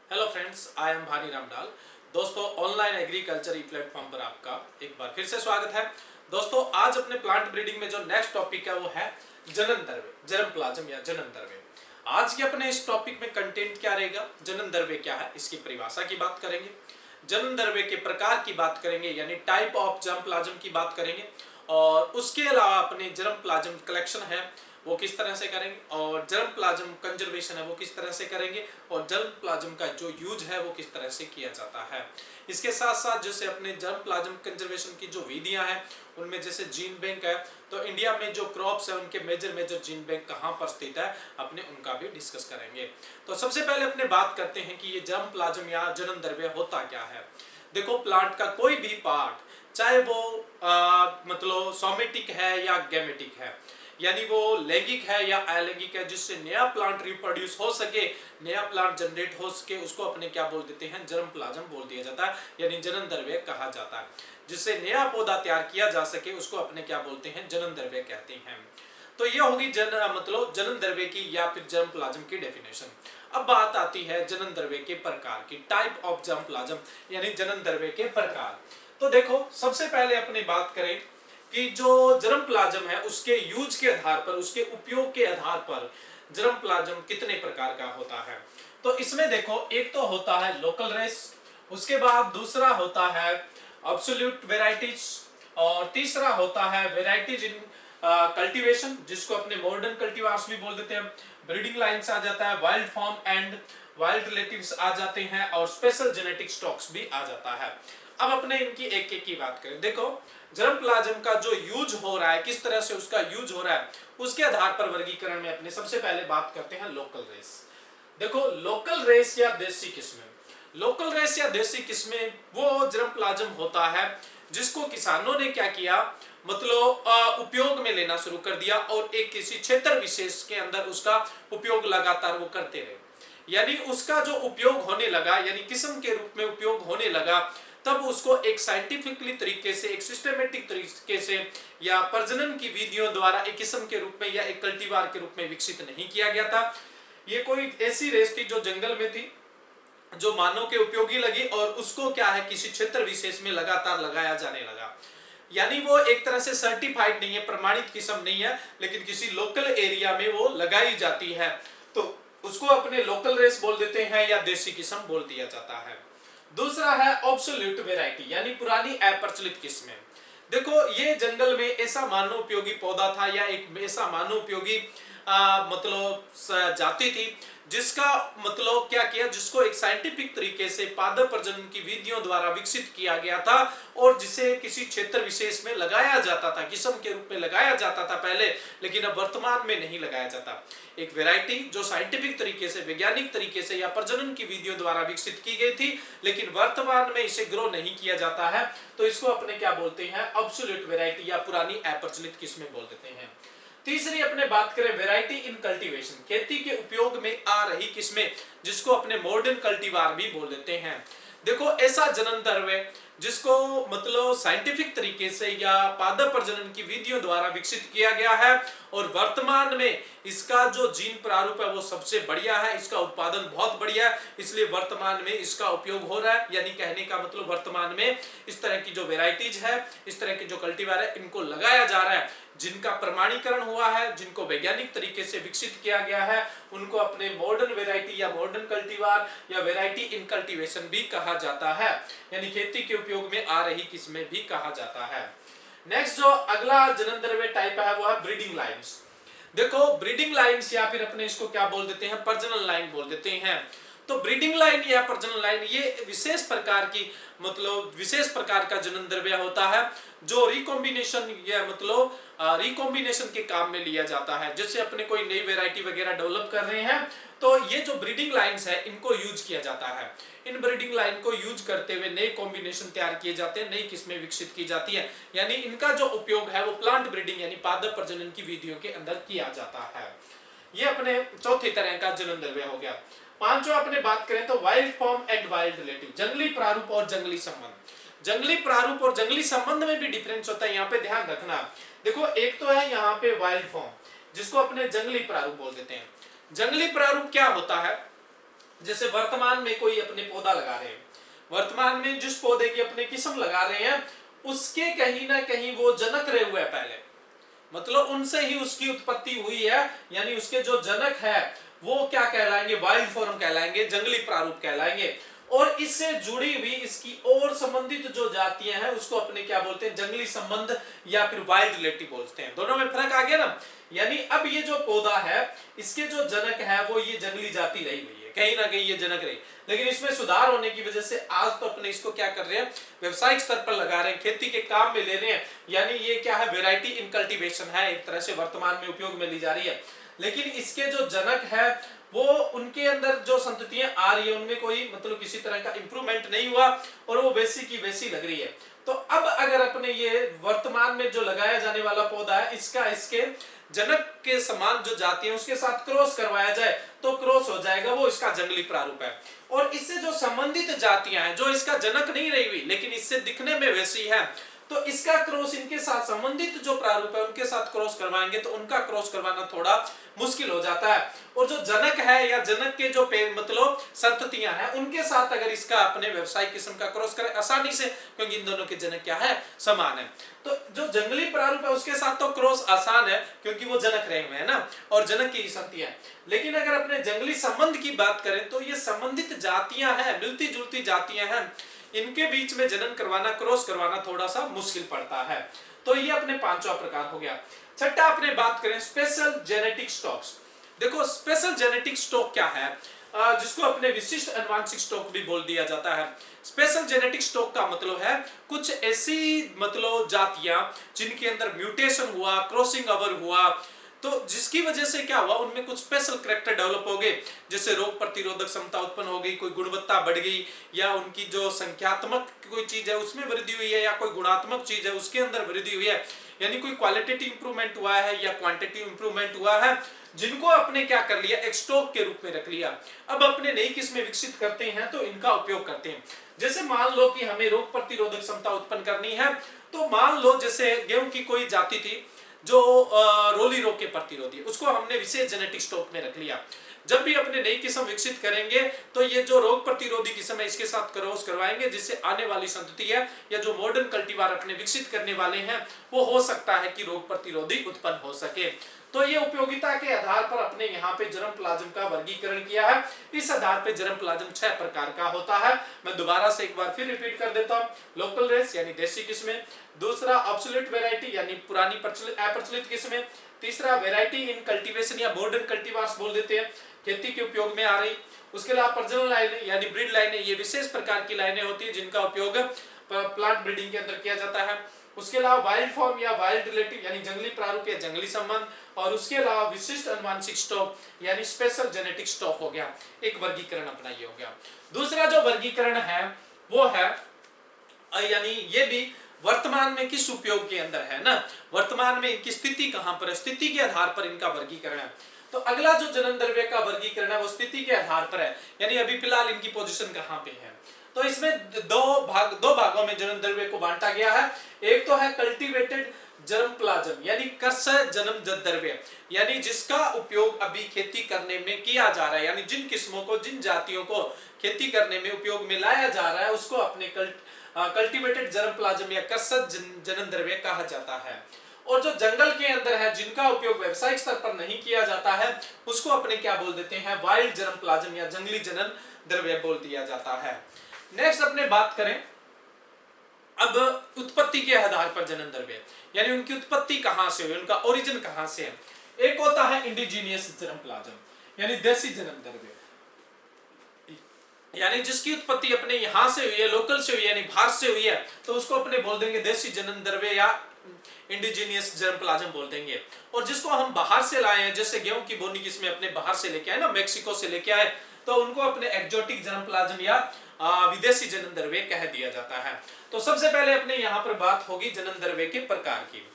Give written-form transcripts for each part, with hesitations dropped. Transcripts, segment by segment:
Hello friends, I am भानी रामडाल। दोस्तों, online agriculture ई platform पर आपका एक बार फिर से स्वागत है। दोस्तों, आज अपने प्लांट ब्रीडिंग में जो नेक्स्ट टॉपिक है वो है जनन द्रव्य, जर्म प्लाज्म या जनन द्रव्य। आज के अपने इस टॉपिक में कंटेंट क्या रहेगा, जनन द्रव्य क्या है, इसकी परिभाषा की बात करेंगे, जनन द्रव्य के प्रकार की बात करेंगे यानी टाइप ऑफ जर्म प्लाज्म की बात करेंगे, और उसके अलावा अपने जर्म प्लाज्म कलेक्शन है वो किस तरह से करेंगे, और जर्म प्लाज्म कंजर्वेशन है वो किस तरह से करेंगे, और जर्म प्लाज्म का जो यूज है वो किस तरह से किया जाता है। इसके साथ साथ जैसे अपने जर्म प्लाज्म कंजर्वेशन की जो विधियां हैं उनमें जैसे जीन बैंक है, तो इंडिया में जो क्रॉप्स है उनके मेजर जीन बैंक कहाँ पर स्थित है अपने उनका भी डिस्कस करेंगे। तो सबसे पहले अपने बात करते हैं कि ये जर्म प्लाज्म या जनन द्रव्य होता क्या है। देखो, प्लांट का कोई भी पार्ट, चाहे वो मतलब सोमेटिक है या गैमेटिक है, यानी वो लैंगिक है या अलैंगिक है, जिससे नया प्लांट रिप्रोड्यूस हो सके, नया प्लांट जनरेट हो सके, उसको अपने क्या बोल देते हैं, जर्म प्लाज्म बोल दिया जाता है, यानी जनन द्रव्य कहा जाता है। जिससे नया पौधा तैयार किया जा सके उसको अपने क्या बोलते हैं, जनन द्रव्य कहते हैं। तो यह होगी मतलब जनन द्रव्य की या फिर जर्म प्लाज्म की डेफिनेशन। अब बात आती है जनन द्रव्य के प्रकार की, टाइप ऑफ जर्म प्लाज्म यानी जनन द्रव्य के प्रकार। तो देखो, सबसे पहले अपनी बात करें कि जो जर्म प्लाज्म है उसके यूज के आधार पर, उसके उपयोग के आधार पर जर्म प्लाज्म कितने प्रकार का होता है। तो इसमें देखो, एक तो होता है लोकल रेस, उसके बाद दूसरा होता है एब्सोल्यूट वेराइटीज, और तीसरा होता है वेराइटीज इन कल्टीवेशन, जिसको अपने मॉडर्न कल्टीवार्स भी बोल देते हैं। ब्रीडिंग लाइन्स आ जाता है, wild form and wild relatives आ जाते हैं, और स्पेशल जेनेटिक स्टॉक्स भी आ जाता है। अब अपने इनकी एक एक की बात करें। देखो, जर्म प्लाज्म का जो यूज हो रहा है, किस तरह से उसका यूज हो रहा है, उसके आधार पर वर्गीकरण में अपने सबसे पहले बात करते हैं लोकल रेस। देखो, लोकल रेस या देसी किस्में, लोकल रेस या देसी किस्में वो जर्म प्लाज्म होता है जिसको किसानों ने क्या किया, मतलब उपयोग में लेना शुरू कर दिया, और एक किसी क्षेत्र विशेष के अंदर उसका उपयोग लगातार वो करते रहे। यानी उसका जो उपयोग होने लगा, यानी किस्म के रूप में उपयोग होने लगा, तब उसको एक साइंटिफिकली तरीके से, एक सिस्टमेटिक तरीके से या प्रजनन की विधियों द्वारा एक किस्म के रूप में या एक कल्टीवार के रूप में विकसित नहीं किया गया था। ये कोई ऐसी रेस थी जो जंगल में थी, जो मानव के उपयोगी लगी, और उसको क्या है, किसी क्षेत्र विशेष में लगातार लगाया जाने लगा। यानी वो एक तरह से सर्टिफाइड नहीं है, प्रमाणित किस्म नहीं है, लेकिन किसी लोकल एरिया में वो लगाई जाती है, तो उसको अपने लोकल रेस बोल देते हैं या देसी किस्म बोल दिया जाता है। दूसरा है ऑब्सोल्यूट वेराइटी, यानी पुरानी अप्रचलित किस्में। देखो, ये जंगल में ऐसा मानव उपयोगी पौधा था या एक ऐसा मानव उपयोगी मतलब जाति थी, जिसका मतलब क्या किया, जिसको एक साइंटिफिक तरीके से पादप प्रजनन की विधियों द्वारा विकसित किया गया था, और जिसे किसी क्षेत्र विशेष में लगाया जाता था, किस्म के रूप में लगाया जाता था पहले, लेकिन अब वर्तमान में नहीं लगाया जाता। एक वैरायटी जो साइंटिफिक तरीके से, वैज्ञानिक तरीके से या प्रजनन की विधियों द्वारा विकसित की गई थी, लेकिन वर्तमान में इसे ग्रो नहीं किया जाता है, तो इसको अपने क्या बोलते हैं, ऑब्सोल्यूट वैरायटी या पुरानी अप्रचलित किस्में बोल देते हैं। तीसरी अपने बात करें वेराइटी इन कल्टीवेशन, खेती के उपयोग में आ रही किस्में, जिसको अपने मॉडर्न कल्टीवार भी बोल देते हैं। देखो, ऐसा जनन द्रव्य जिसको मतलब साइंटिफिक तरीके से या पादप प्रजनन की विधियों द्वारा विकसित किया गया है, और वर्तमान में इसका जो जीन प्रारूप है वो सबसे बढ़िया है, इसका उत्पादन बहुत बढ़िया है, इसलिए वर्तमान में इसका उपयोग हो रहा है। यानी कहने का मतलब वर्तमान में इस तरह की जो वेराइटीज है, इस तरह की जो कल्टीवार है, इनको लगाया जा रहा है, जिनका प्रमाणीकरण हुआ है, जिनको वैज्ञानिक तरीके से विकसित किया गया है, उनको अपने मॉडर्न वेराइटी या मॉडर्न कल्टीवार या वेराइटी इन कल्टीवेशन भी कहा जाता है, यानी खेती के उपयोग में आ रही किस्में भी कहा जाता है। नेक्स्ट जो अगला जनन द्रव्य टाइप है वो है ब्रीडिंग लाइन्स। देखो, ब्रीडिंग लाइन्स या फिर अपने इसको क्या बोल देते हैं, प्रजनन लाइन बोल देते हैं। तो ब्रीडिंग लाइन या प्रजनन लाइन ये विशेष प्रकार की, मतलब विशेष प्रकार का जनन द्रव्य होता है, जो रिकॉम्बिनेशन या मतलब रिकॉम्बिनेशन के काम में लिया जाता है। जैसे अपने कोई नई वैरायटी वगैरह डेवलप कर रहे हैं, तो ये जो ब्रीडिंग लाइन्स है इनको यूज किया जाता है। इन ब्रीडिंग लाइन को यूज करते हुए नए कॉम्बिनेशन तैयार किए जाते हैं, नई किस्में विकसित की जाती है, यानी इनका जो उपयोग है वो प्लांट ब्रीडिंग यानी पादप प्रजनन की विधियों के अंदर किया जाता है। ये अपने चौथी तरह का जनन द्रव्य हो गया। पांचवा अपने बात करें तो wild form and wild relative, जंगली प्रारूप और जंगली संबंध। जंगली प्रारूप और जंगली संबंध में भी डिफरेंस होता है, यहाँ पे ध्यान रखना। देखो, एक तो है यहाँ पे वाइल्ड फॉर्म, जिसको अपने जंगली प्रारूप बोल देते हैं। जंगली प्रारूप क्या होता है, जैसे वर्तमान में कोई अपने पौधा लगा रहे हैं, वर्तमान में जिस पौधे की अपने किस्म लगा रहे हैं उसके कहीं ना कहीं वो जनक रहे हुए हैं पहले, मतलब उनसे ही उसकी उत्पत्ति हुई है, यानी उसके जो जनक है वो क्या कहलाएंगे, वाइल्ड फॉर्म कहलाएंगे, जंगली प्रारूप कहलाएंगे। और इससे जुड़ी हुई इसकी और संबंधित जो जातियां हैं उसको अपने क्या बोलते हैं, जंगली संबंध या फिर वाइल्ड रिलेटिव बोलते हैं। दोनों में फर्क आ गया ना। यानी अब ये जो पौधा है इसके जो जनक है वो ये जंगली जाति रही हुई है, कहीं ना कहीं ये जनक रही, लेकिन इसमें सुधार होने की वजह से आज तो अपने इसको क्या कर रहे हैं, व्यवसायिक स्तर पर लगा रहे हैं, खेती के काम में ले रहे हैं। यानी ये क्या है, वेराइटी इन कल्टीवेशन है, एक तरह से वर्तमान में उपयोग में ली जा रही है। लेकिन इसके जो जनक है वो उनके अंदर जो संततियां आ रही है उनमें कोई मतलब किसी तरह का इंप्रूवमेंट नहीं हुआ और वो वैसी की वैसी लग रही है। तो अब अगर अपने ये वर्तमान में जो लगाया जाने वाला पौधा है इसका इसके जनक के समान जो जाति है उसके साथ क्रॉस करवाया जाए तो क्रॉस हो जाएगा, वो इसका जंगली प्रारूप है। और इससे जो संबंधित जातियां हैं जो इसका जनक नहीं रही हुई लेकिन इससे दिखने में वैसी है, तो इसका क्रॉस इनके साथ संबंधित जो प्रारूप है उनके साथ क्रॉस करवाएंगे तो उनका क्रॉस करवाना थोड़ा मुश्किल हो जाता है। और जो जनक है या जनक के जो मतलब संततियां हैं उनके साथ अगर इसका अपने व्यवसायिक किस्म का क्रॉस करें आसानी से, क्योंकि इन दोनों के जनक क्या है, समान है। तो जो जंगली प्रारूप है उसके साथ तो क्रॉस आसान है क्योंकि वो जनक रहे हुए हैं ना और जनक की संततियां। लेकिन अगर अपने जंगली संबंध की बात करें तो ये संबंधित जातियां हैं, मिलती जुलती जातियां हैं, इनके बीच में जनन करवाना, क्रॉस करवाना थोड़ा सा मुश्किल पड़ता है। तो ये अपने पांचवा प्रकार हो गया। छठा अपने बात करें स्पेशल जेनेटिक स्टॉक्स। देखो स्पेशल जेनेटिक स्टॉक क्या है, जिसको अपने विशिष्ट आनुवंशिक स्टॉक भी बोल दिया जाता है। स्पेशल जेनेटिक स्टॉक का मतलब है कुछ ऐसी मतलब जातियां जिनके अंदर म्यूटेशन हुआ, क्रॉसिंग ओवर हुआ, तो जिसकी वजह से क्या हुआ, उनमें कुछ स्पेशल कैरेक्टर डेवलप हो गए, जैसे रोग प्रतिरोधक क्षमता उत्पन्न हो गई, कोई गुणवत्ता बढ़ गई, या उनकी जो संख्यात्मक कोई चीज है उसमें वृद्धि हुई है, या कोई गुणात्मक चीज है उसके अंदर वृद्धि हुई है, यानी कोई क्वालिटेटिव इंप्रूवमेंट हुआ है या क्वांटिटेटिव इंप्रूवमेंट हुआ है, जिनको अपने क्या कर लिया, एक स्टॉक के रूप में रख लिया। अब अपने नई किस्में विकसित करते हैं तो इनका उपयोग करते हैं। जैसे मान लो कि हमें रोग प्रतिरोधक क्षमता उत्पन्न करनी है, तो मान लो जैसे गेहूं की कोई जाति थी जो रोली रोग के प्रतिरोधी, उसको हमने विशेष जेनेटिक स्टॉक में रख लिया। जब भी अपने नई किस्म विकसित करेंगे तो ये जो रोग प्रतिरोधी किस्म है इसके साथ क्रॉस करवाएंगे, जिससे आने वाली संतति है या जो मॉडर्न कल्टीवार अपने विकसित करने वाले हैं वो हो सकता है कि रोग प्रतिरोधी उत्पन्न हो सके। तो ये उपयोगिता के आधार पर अपने यहाँ पे जर्म प्लाज्म का वर्गीकरण किया है। इस आधार पे जर्म प्लाज्म 6 प्रकार का होता है। मैं दोबारा से एक बार फिर रिपीट कर देता हूँ। लोकल रेस यानी देसी किस्में, दूसरा ऑब्सोल्यूट वैरायटी यानी पुरानी अप्रचलित किस्में, तीसरा वैरायटी इन कल्टीवेशन या मॉडर्न कल्टीवार्स बोल देते हैं, खेती के उपयोग में आ रही। उसके अलावा प्रजनन लाइनें यानी ब्रीड लाइनें, ये विशेष प्रकार की लाइनें होती है जिनका उपयोग प्लांट ब्रीडिंग के अंदर किया जाता है। उसके अलावा वाइल्ड फॉर्म या वाइल्ड रिलेटिव यानी जंगली प्रारूप या जंगली संबंध, और उसके अलावा विशिष्ट आनुवंशिक स्टॉक यानी स्पेशल जेनेटिक स्टॉक हो गया। एक वर्गीकरण अपना ये हो गया। दूसरा जो वर्गीकरण है वो है यानी ये भी वर्तमान में किस उपयोग के अंदर है ना, वर्तमान में इनकी स्थिति कहां पर है, स्थिति के आधार पर इनका वर्गीकरण है। तो अगला जो जनन द्रव्य का वर्गीकरण है वो स्थिति के आधार पर है, यानी अभी फिलहाल इनकी पोजीशन कहां पे है। तो इसमें दो भागों में जनन द्रव्य को बांटा गया है। एक तो है कल्टीवेटेड जर्म प्लाज्म यानी कृषि जन्म द्रव्य, यानी जिसका उपयोग अभी खेती करने में किया जा रहा है, यानी जिन किस्मों को, जिन जातियों को खेती करने में उपयोग में लाया जा रहा है उसको अपने कल्टीवेटेड जर्म प्लाज्म या कृषि जनन द्रव्य कहा जाता है। और जो जंगल के अंदर है जिनका उपयोग व्यावसायिक स्तर पर नहीं किया जाता है उसको अपने क्या बोल देते हैं, वाइल्ड जर्म प्लाज्म या जंगली जनन द्रव्य बोल दिया जाता है। नेक्स्ट अपने बात करें अब उत्पत्ति के आधार पर जनन द्रव्य, यानी उनकी उत्पत्ति कहां से हुई, उनका ओरिजिन कहां से है। एक होता है इंडिजीनियस जर्म प्लाज्म यानी देसी जनन द्रव्य, यानी जिसकी उत्पत्ति अपने यहां से हुई है, लोकल से हुई है, यानी भारत से हुई है, तो उसको अपने बोल देंगे देसी जनन द्रव्य या इंडिजीनियस जर्म प्लाज्म बोल देंगे। और जिसको हम बाहर से लाए हैं, जैसे गेहूं की बोनी किस्में अपने बाहर से लेके आए ना, मैक्सिको से लेके आए, तो उनको अपने एक्जोटिक जर्म प्लाज्म या विदेशी जनन द्रव्य कह दिया जाता है। तो सबसे पहले अपने यहाँ पर बात होगी जनन द्रव्य के प्रकार की।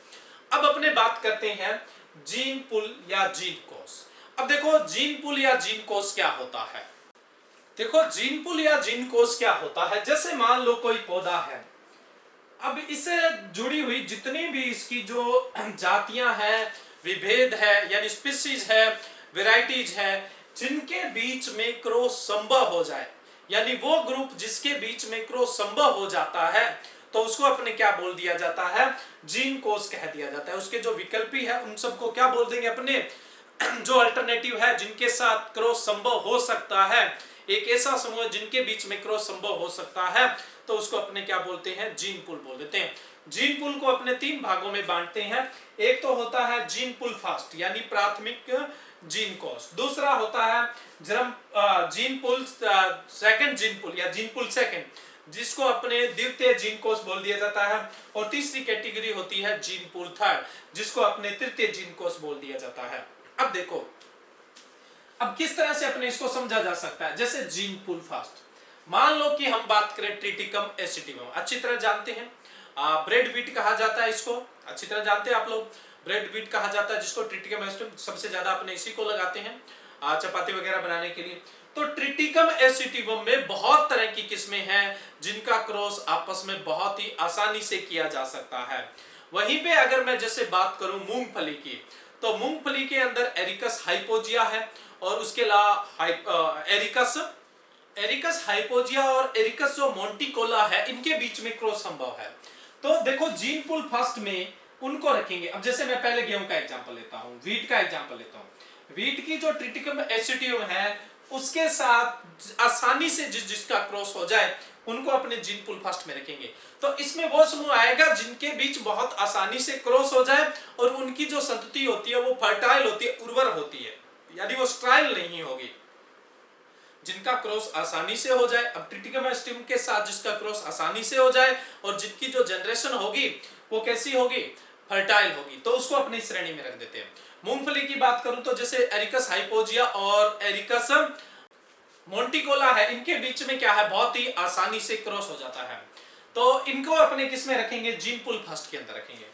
अब अपने बात करते हैं जीन पुल या जीन कोष। अब देखो जीन पुल या जीन कोष क्या होता है। देखो जीन पुल या जीन कोष क्या होता है, जैसे मान लो कोई पौधा है, अब इससे जुड़ी हुई जितनी भी इसकी जो जातियां हैं, विभेद है यानी स्पीशीज है, वेराइटीज है, जिनके बीच में क्रॉस संभव हो जाए, यानी वो ग्रुप जिसके बीच में क्रॉस संभव हो जाता है तो उसको अपने क्या बोल दिया जाता है, जीन कोष कह दिया जाता है। उसके जो विकल्पी है उन सबको क्या बोल देंगे अपने, जो अल्टरनेटिव है जिनके साथ क्रॉस संभव हो सकता है, एक ऐसा समूह जिनके बीच में क्रॉस संभव हो सकता है तो उसको अपने क्या बोलते हैं, जीन पूल बोल देते हैं। जीन पूल को अपने 3 भागों में बांटते हैं। एक तो होता है जीन पूल फर्स्ट यानी प्राथमिक जीन कोष, दूसरा होता है gene pool second gene pool या जीन पूल सेकंड जिसको अपने द्वितीय जीन कोष बोल दिया जाता है, और तीसरी कैटेगरी होती है जीन पूल थर्ड जिसको अपने तृतीय जीन कोष बोल दिया जाता है। अब देखो अब किस तरह से अपने इसको समझा जा सकता है। जैसे जीन पूल फर्स्ट, मान लो कि हम बात करें ट्रिटिकम एसिटिवम, अच्छी तरह जानते हैं, ब्रेड वीट कहा जाता है, इसको अच्छी तरह जानते हैं आप लोग, ब्रेड वीट कहा जाता है जिसको ट्रिटिकम एसिटिवम सबसे ज्यादा अपने इसी को लगाते हैं चपाती वगैरह बनाने के लिए। तो ट्रिटिकम एसिटिवम में बहुत तरह की किस्में हैं जिनका क्रॉस आपस में बहुत ही आसानी से किया जा सकता है। वहीं पे अगर मैं जैसे बात करूं मूंगफली की, तो मूंगफली के अंदर एरिकस हाइपोजिया है और उसके अलावा एरिकस हाइपोजिया और एरिकस जो मोंटिकोला है इनके बीच में क्रॉस संभव है। तो देखो जीन पूल फर्स्ट में उनको रखेंगे। अब जैसे मैं पहले गेहूं का एग्जांपल लेता हूं, वीट का एग्जांपल लेता हूं। वीट की जो ट्रिटिकम एसिटिवम है उसके साथ आसानी से जिसका क्रॉस हो जाए उनको अपने जीन पूल फर्स्ट में रखेंगे। तो इसमें वो समूह आएगा जिनके बीच बहुत आसानी से क्रॉस हो जाए और उनकी जो संतति होती है वो फर्टाइल होती है, उर्वर होती है, यानी वो स्ट्राइल नहीं होगी, जिनका क्रॉस आसानी से हो जाए। अब ट्रिटिकम एसिटिवम के साथ जिसका क्रॉस आसानी से हो जाए और जिनकी जो जनरेशन होगी वो कैसी होगी, फर्टाइल होगी, तो उसको अपनी श्रेणी में रख देते हैं। मूंगफली की बात करूं तो जैसे एरिकस हाइपोजिया और एरिकस मोंटिकोला है, इनके बीच में क्या है, बहुत ही आसानी से क्रॉस हो जाता है, तो इनको अपने किस में रखेंगे, जीन पूल फर्स्ट के अंदर रखेंगे।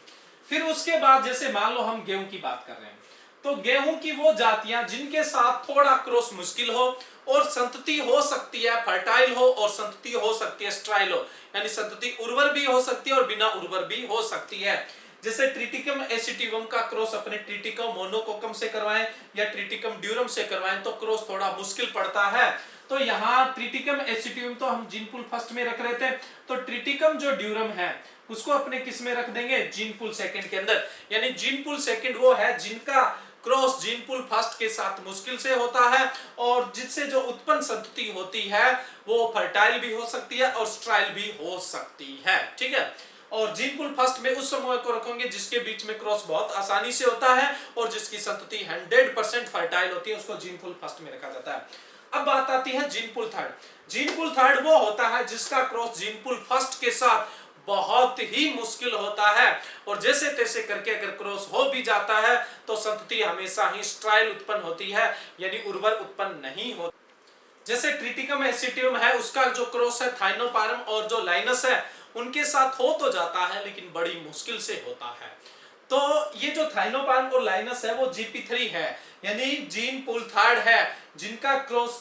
फिर उसके बाद जैसे मान लो हम गेहूं की बात कर रहे हैं, तो गेहूं की वो जातियां जिनके साथ थोड़ा क्रॉस मुश्किल हो और संतति हो सकती है फर्टाइल हो और संतति हो सकती है स्ट्राइल हो, यानी संतति उर्वर भी हो सकती है और बिना उर्वर भी हो सकती है। जैसे ट्रिटिकम एसिटिवम का क्रॉस अपने ट्रिटिकम मोनोकोकम से करवाएं या ट्रिटिकम ड्यूरम से करवाएं तो क्रॉस थोड़ा मुश्किल पड़ता है। तो यहाँ ट्रिटिकम एसिटिवम तो हम जीन पूल फर्स्ट में रख रहे थे, तो ट्रिटिकम जो ड्यूरम है उसको अपने किस में रख देंगे, जीन पूल सेकंड के अंदर। यानी जीन पूल सेकंड वो है जिनका क्रॉस जीन पूल फर्स्ट के साथ मुश्किल से होता है और जिससे जो उत्पन्न संतति होती है वो फर्टाइल भी हो सकती है और स्ट्राइल भी हो सकती है, ठीक है। और जीन पूल फर्स्ट में उस समूह को रखेंगे जिसके बीच में क्रॉस बहुत आसानी से होता है और जिसकी संतति 100% फर्टाइल होती है, उसको जीन पूल फर्स्ट में रखा जाता है। अब बात आती है gene pool third. Gene pool third वो होता है जिसका क्रॉस जीन पूल फर्स्ट के साथ बहुत ही मुश्किल होता है और जैसे तैसे करके अगर क्रॉस हो भी जाता है तो संतति हमेशा ही स्ट्राइल उत्पन्न होती है, यानी उर्वर उत्पन्न नहीं होती। जैसे ट्रिटिकम एसिटिवम है उसका जो क्रॉस है थाइनोपारम और जो लाइनस है उनके साथ हो तो जाता है लेकिन बड़ी मुश्किल से होता है। तो ये जो थाइनोपारम और लाइनस है वो GP3 है, यानी जीन पूल थर्ड है जिनका क्रॉस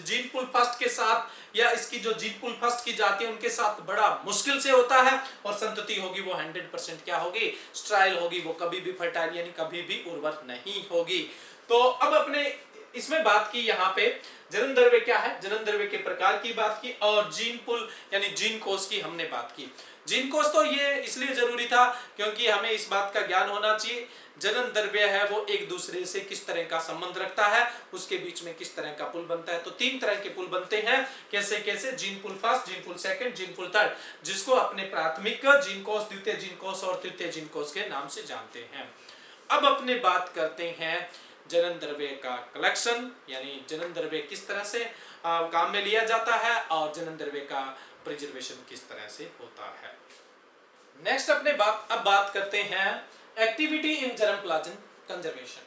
जीन पूल फर्स्ट के साथ या इसकी जो जीन पूल फर्स्ट की जाती है उनके साथ बड़ा मुश्किल से होता है और संतति होगी वो 100% क्या होगी, स्ट्राइल होगी, वो कभी भी फर्टाइल यानी कभी भी उर्वर नहीं होगी। तो अब अपने इसमें बात की यहाँ पे जनन द्रव्य क्या है, जनन द्रव्य के प्रकार की बात की और जीन पूल यानी जीन कोष की हमने बात की। जीन कोष तो ये इसलिए जरूरी था क्योंकि हमें इस बात का ज्ञान होना चाहिए जनन द्रव्य है वो एक दूसरे से किस तरह का संबंध रखता है, उसके बीच में किस तरह का पुल बनता है। तो 3 तरह के पुल बनते हैं, कैसे कैसे, gene pool first, gene pool second, gene pool third, जिसको अपने प्राथमिक जीन कोष, द्वितीय जीन कोष और तृतीय जीन कोष के नाम से जानते हैं। अब अपने बात करते हैं जनन द्रव्य का कलेक्शन, यानी जनन द्रव्य किस तरह से काम में लिया जाता है और जनन द्रव्य का प्रिजर्वेशन किस तरह से होता है। नेक्स्ट अपने अब बात करते हैं एक्टिविटी इन जर्मप्लाज्म कंजर्वेशन।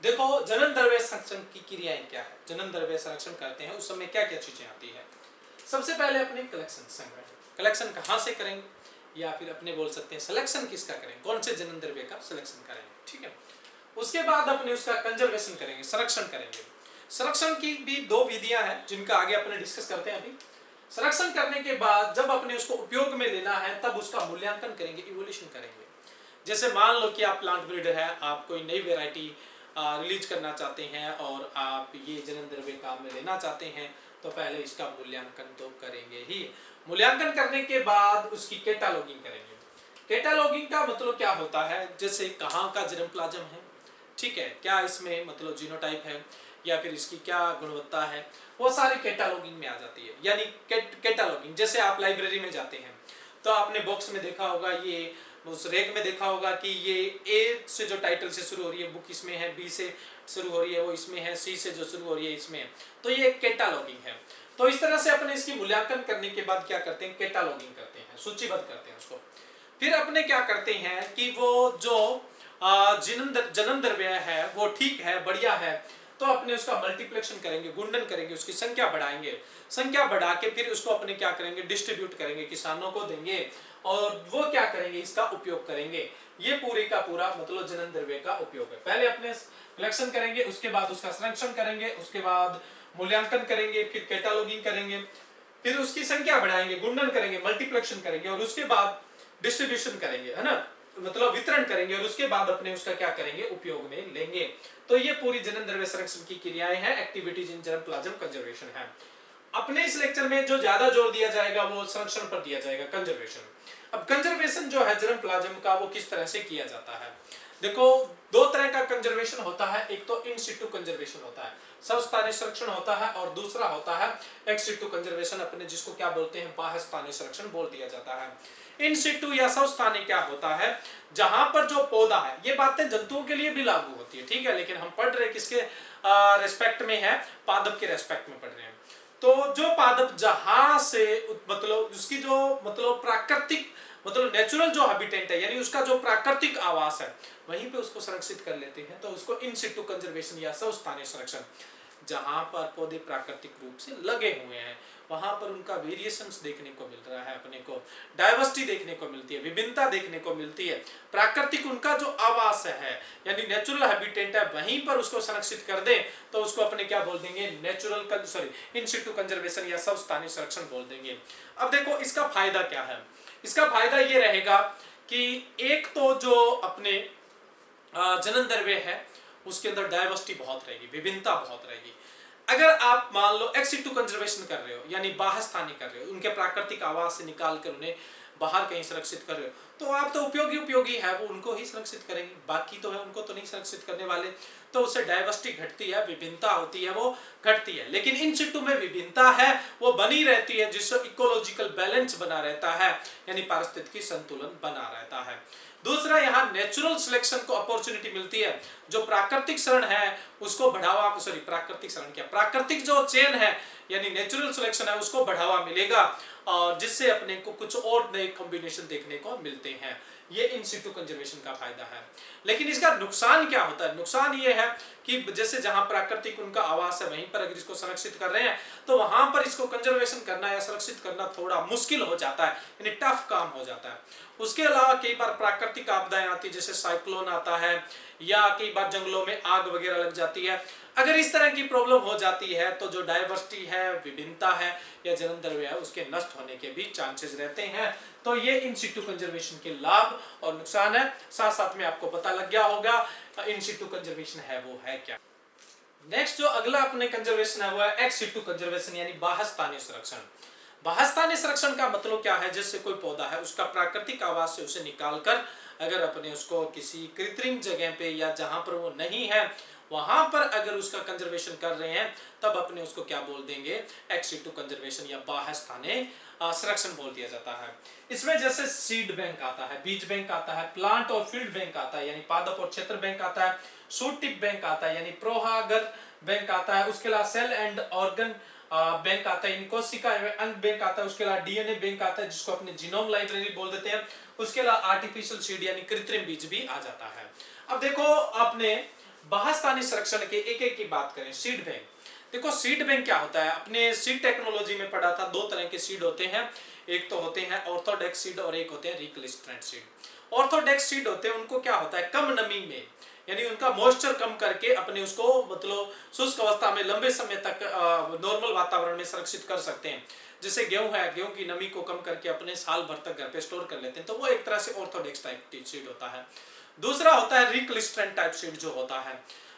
देखो जनन द्रव्य संरक्षण की क्रियाएं क्या है, जनन द्रव्य संरक्षण करते हैं उस समय क्या क्या चीजें आती है। सबसे पहले अपने कलेक्शन संग्रह, कलेक्शन कहाँ से करेंगे या फिर अपने बोल सकते हैं सिलेक्शन किसका करेंगे, कौन से जनन द्रव्य का सिलेक्शन करेंगे, ठीक है। उसके बाद अपने उसका कंजर्वेशन करेंगे, संरक्षण करेंगे। संरक्षण की भी 2 विधियां हैं जिनका आगे अपने डिस्कस करते हैं। अभी संरक्षण करने के बाद जब अपने उसको उपयोग में लेना है तब उसका मूल्यांकन करेंगे, इवोल्यूशन करेंगे। जैसे मान लो कि आप प्लांट ब्रीडर है, आप कोई नई वेराइटी रिलीज करना चाहते हैं और आप ये जनन द्रव्य काम में लेना चाहते हैं तो पहले इसका मूल्यांकन तो करेंगे ही। मूल्यांकन करने के बाद उसकी कैटालॉगिंग करेंगे। कैटालॉगिंग का मतलब क्या होता है, जैसे कहाँ का जर्म प्लाज्म है, ठीक है, क्या इसमें मतलब जीनोटाइप है या फिर इसकी क्या गुणवत्ता है, वो सारी कैटालॉगिंग में आ जाती है। यानी कैटालॉगिंग, जैसे आप लाइब्रेरी में जाते हैं तो आपने बॉक्स में देखा होगा, ये उस रेक में देखा होगा कि ये ए से जो टाइटल से शुरू हो रही है बुक इसमें है, बी से शुरू हो रही है वो इसमें है, सी से जो शुरू हो रही है इसमें है, तो ये कैटालॉगिंग है। तो इस तरह से अपने इसकी मूल्यांकन करने के बाद क्या करते हैं, कैटालॉगिंग करते हैं, सूचीबद्ध करते हैं उसको। फिर अपने क्या करते हैं कि वो जो जनन द्रव्य है वो ठीक है, बढ़िया है, तो अपने उसका मल्टीप्लिकेशन करेंगे, गुणन करेंगे, उसकी संख्या बढ़ाएंगे, संख्या बढ़ा के फिर उसको अपने क्या करेंगे, डिस्ट्रीब्यूट करेंगे, किसानों को देंगे और वो क्या करेंगे, इसका उपयोग करेंगे। ये पूरे का पूरा मतलब जनन द्रव्य का उपयोग है। पहले अपने कलेक्शन करेंगे, उसके बाद उसका संरक्षण करेंगे, उसके बाद मूल्यांकन करेंगे, फिर कैटालॉगिंग करेंगे, फिर उसकी संख्या बढ़ाएंगे, गुणन करेंगे, मल्टीप्लिकेशन करेंगे और उसके बाद डिस्ट्रीब्यूशन करेंगे, है ना, मतलब वितरण करेंगे और उसके बाद अपने उसका क्या करेंगे, उपयोग में लेंगे। तो ये पूरी जनन द्रव्य संरक्षण की क्रियाएं हैं, activities in germ plasm conservation है। अपने इस लेक्चर में जो ज्यादा जोर दिया जाएगा वो संरक्षण पर दिया जाएगा, कंजर्वेशन। अब कंजर्वेशन जो है जर्म प्लाज्म का वो किस तरह से किया जाता है, देखो दो तरह का कंजर्वेशन होता है, एक तो इन सिटू कंजर्वेशन होता है, स्वस्थानीय संरक्षण होता है, और दूसरा होता है एक्स सिटू कंजर्वेशन, अपने जिसको क्या बोलते हैं, बाह्य स्थानीय संरक्षण बोल दिया जाता है। इन सिटू या स्वस्थानीय क्या होता है, जहां पर जो पौधा है, ये बातें जंतुओं के लिए भी लागू होती है, ठीक है, लेकिन हम पढ़ रहे किसके रेस्पेक्ट में है, पादप के रेस्पेक्ट में पढ़ रहे हैं। तो जो पादप जहां से मतलब उसकी जो मतलब प्राकृतिक मतलब नेचुरल जो हैबिटेट है, यानी उसका जो प्राकृतिक आवास है, वहीं पे उसको संरक्षित कर लेते हैं, तो उसको इन सिटू कंजर्वेशन या स्वस्थानीय संरक्षण। जहां पर पौधे प्राकृतिक रूप से लगे हुए हैं वहां पर उनका वेरिएशंस देखने को मिल रहा है, अपने को डाइवर्सिटी देखने को मिलती है, विभिन्नता देखने को मिलती है, प्राकृतिक उनका जो आवास है यानी नेचुरल हैबिटेट है, वहीं पर उसको संरक्षित कर दें तो उसको अपने क्या बोल देंगे, नेचुरल सॉरी इन सिटू कंजर्वेशन या स्वस्थानीय संरक्षण बोल देंगे। अब देखो इसका फायदा क्या है, इसका फायदा ये रहेगा कि एक तो जो अपने जनन द्रव्य है उसके अंदर डाइवर्सिटी बहुत रहेगी, विभिन्नता बहुत रहेगी। अगर आप मान लो एक्स सिटू कंजर्वेशन कर रहे हो यानी बाह्य स्थानीय कर रहे हो, उनके प्राकृतिक आवास से निकाल कर उन्हें बाहर कहीं सुरक्षित कर रहे हो, तो आप तो उपयोगी है वो उनको ही सुरक्षित करेंगे, बाकी तो है उनको तो नहीं सुरक्षित करने वाले, तो उससे डाइवर्सिटी घटती है, विभिन्नता होती है वो घटती है। लेकिन इन सिटू में विभिन्नता है वो बनी रहती है, जिससे इकोलॉजिकल बैलेंस बना रहता है, यानी पारिस्थितिकी संतुलन बना रहता है। दूसरा, यहाँ नेचुरल सिलेक्शन को अपॉर्चुनिटी मिलती है, जो प्राकृतिक शरण है उसको बढ़ावा, सॉरी प्राकृतिक शरण क्या, प्राकृतिक जो चेन है यानी नेचुरल सिलेक्शन है उसको बढ़ावा मिलेगा, और जिससे अपने को कुछ और नए कॉम्बिनेशन देखने को मिलते हैं। ये इन सिटू कंजर्वेशन का फायदा है। लेकिन इसका नुकसान क्या होता है, नुकसान ये है कि जैसे जहां प्राकृतिक उनका आवास है वहीं पर अगर इसको संरक्षित कर रहे हैं तो वहां पर इसको कंजर्वेशन करना या संरक्षित करना थोड़ा मुश्किल हो जाता है, यानी टफ काम हो जाता है। उसके अलावा कई बार प्राकृतिक आपदाएं आती है, जैसे साइक्लोन आता है या कई बार जंगलों में आग वगैरह लग जाती है। अगर इस तरह की प्रॉब्लम हो जाती है तो जो डाइवर्सिटी है, विभिन्नता है या जनन द्रव्य है उसके नष्ट होने के भी चांसेस रहते हैं। तो ये इन सिटू कंजर्वेशन के लाभ और नुकसान है, साथ साथ में आपको पता लग गया होगा इन सिटू कंजर्वेशन है वो है क्या। नेक्स्ट जो अगला अपने कंजर्वेशन है वो है एक्स सिटू कंजर्वेशन यानी बाह्य स्थानीय संरक्षण। बाह्य स्थानीय संरक्षण का मतलब क्या है, जैसे कोई पौधा है उसका प्राकृतिक आवास से उसे निकालकर अगर अपने उसको किसी कृत्रिम जगह पे या जहां पर वो नहीं है वहां पर अगर उसका कंजर्वेशन कर रहे हैं तब अपने उसको क्या बोल देंगे, एक्स सिटू कंजर्वेशन या बाह्य स्थानीय संरक्षण बोल दिया जाता है। इसमें जैसे सीड बैंक आता है, बीज बैंक आता है, प्लांट और फील्ड बैंक आता है यानी पादप और क्षेत्र बैंक आता है, शूट टिप बैंक आता है यानी प्रोहागर बैंक आता है, उसके अलावा सेल एंड ऑर्गन बैंक आता है, कोशिका अंग बैंक आता है, उसके अलावा डीएनए बैंक आता है जिसको अपने जीनोम लाइब्रेरी बोल देते हैं, उसके अलावा आर्टिफिशियल सीड यानी कृत्रिम बीज भी आ जाता है। अब देखो आपने बाह्य स्थानीय संरक्षण के एक एक की बात करें, सीड बैंक। देखो सीड बैंक क्या होता है, अपने सीड टेक्नोलॉजी में पढ़ा था, दो तरह के सीड होते हैं, एक तो होते हैं ऑर्थोडॉक्स सीड और एक होते हैं रिकलिस्ट्रेंट सीड। ऑर्थोडॉक्स सीड होते हैं उनको क्या होता है, कम नमी में यानी उनका मॉइस्चर कम करके अपने उसको मतलब शुष्क अवस्था में लंबे समय तक नॉर्मल वातावरण में सुरक्षित कर सकते हैं। जैसे गेहूं है, गेहूं की नमी को कम करके अपने साल भर तक घर पे स्टोर कर लेते हैं, तो वो एक तरह से ऑर्थोडॉक्स टाइप सीड होता है। दूसरा होता है रिकलिस्ट्रेंट टाइप सीड जो होता है,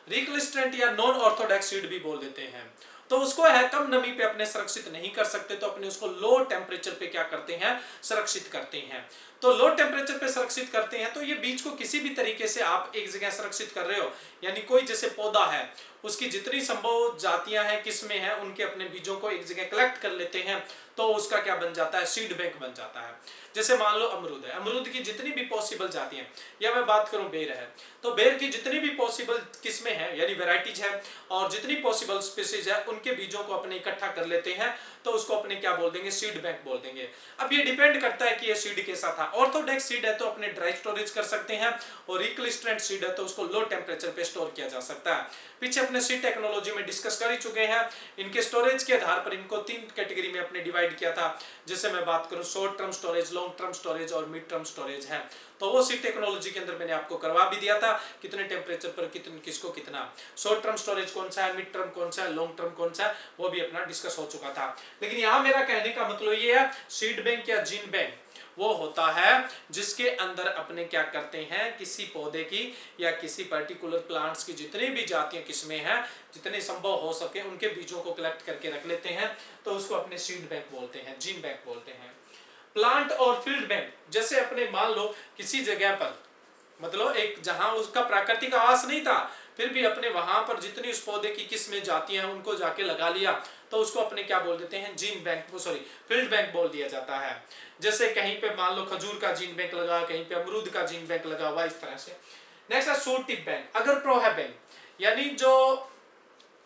रिकलिस्टेंट या नॉन ऑर्थोडॉक्स सीड भी बोल देते हैं। तो उसको है कम नमी पे अपने संरक्षित नहीं कर सकते, तो अपने उसको लो टेम्परेचर पे क्या करते हैं, संरक्षित करते हैं। तो लो टेम्परेचर पे संरक्षित करते हैं, तो ये बीज को किसी भी तरीके से आप एक जगह संरक्षित कर रहे हो, यानी कोई जैसे पौधा है, उसकी जितनी संभव जातियां हैं, किस्में हैं, उनके अपने बीजों को एक जगह कलेक्ट कर लेते हैं, तो उसका क्या बन जाता है, सीड बैंक बन जाता है। जैसे मान लो अमरूद है, अमरूद की जितनी भी पॉसिबल जातियां, या मैं बात करूं बेर है, तो बेर की जितनी भी पॉसिबल किस्में हैं यानी वेराइटीज है, और जितनी पॉसिबल स्पीसीज है, उनके बीजों को अपने इकट्ठा कर लेते हैं, तो उसको अपने क्या बोल देंगे, सीड बैंक बोल देंगे। अब ये डिपेंड करता है कि ये सीड कैसा था। ऑर्थोडॉक्स सीड है तो अपने ड्राई स्टोरेज कर सकते हैं, और रिकलिस्टेंट सीड है तो उसको लो टेम्परेचर पे स्टोर किया जा सकता है। पीछे अपने सीड टेक्नोलॉजी में डिस्कस कर ही चुके हैं। इनके स्टोरेज के आधार पर इनको 3 कैटेगरी में अपने डिवाइड किया था। जैसे मैं बात करूं short term storage, long term storage और मिड टर्म स्टोरेज है। तो वो सीड टेक्नोलॉजी के अंदर मैंने आपको करवा भी दिया था, कितने टेम्परेचर पर किसको कितना, शॉर्ट टर्म स्टोरेज कौन सा है, मिड टर्म कौन सा है, लॉन्ग टर्म कौन सा है, वो भी अपना डिस्कस हो चुका था। लेकिन यहाँ मेरा कहने का मतलब ये है, सीड बैंक या जीन बैंक वो होता है जिसके अंदर अपने क्या करते हैं, किसी पौधे की या किसी पर्टिकुलर प्लांट्स की जितनी भी जातियां किस्में हैं, जितने संभव हो सके उनके बीजों को कलेक्ट करके रख लेते हैं, तो उसको अपने सीड बैंक बोलते हैं, जीन बैंक बोलते हैं। प्लांट और फील्ड बैंक, जैसे अपने मान लो किसी जगह पर, मतलब एक जहां उसका प्राकृतिक आवास नहीं था, फिर भी अपने वहां पर जितनी उस पौधे की किस्में जातियां हैं उनको जाके लगा लिया, तो उसको अपने क्या बोल देते हैं, gene bank, sorry field bank बोल दिया जाता है। जैसे कहीं पे मान लो खजूर का जीन बैंक लगा, कहीं पे अमरूद का जीन बैंक लगा हुआ, इस तरह से। नेक्स्ट है शूट टिप बैंक, अगर प्रो है बैंक, यानी जो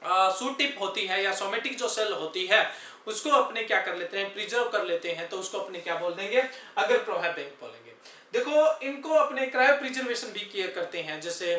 शूट टिप होती है या सोमेटिक जो सेल होती है, उसको अपने क्या कर लेते हैं, प्रिजर्व कर लेते हैं, तो उसको अपने क्या बोल देंगे, अगर प्रो है बैंक बोलेंगे। देखो इनको अपने क्रायो प्रिजर्वेशन भी किया करते हैं। जैसे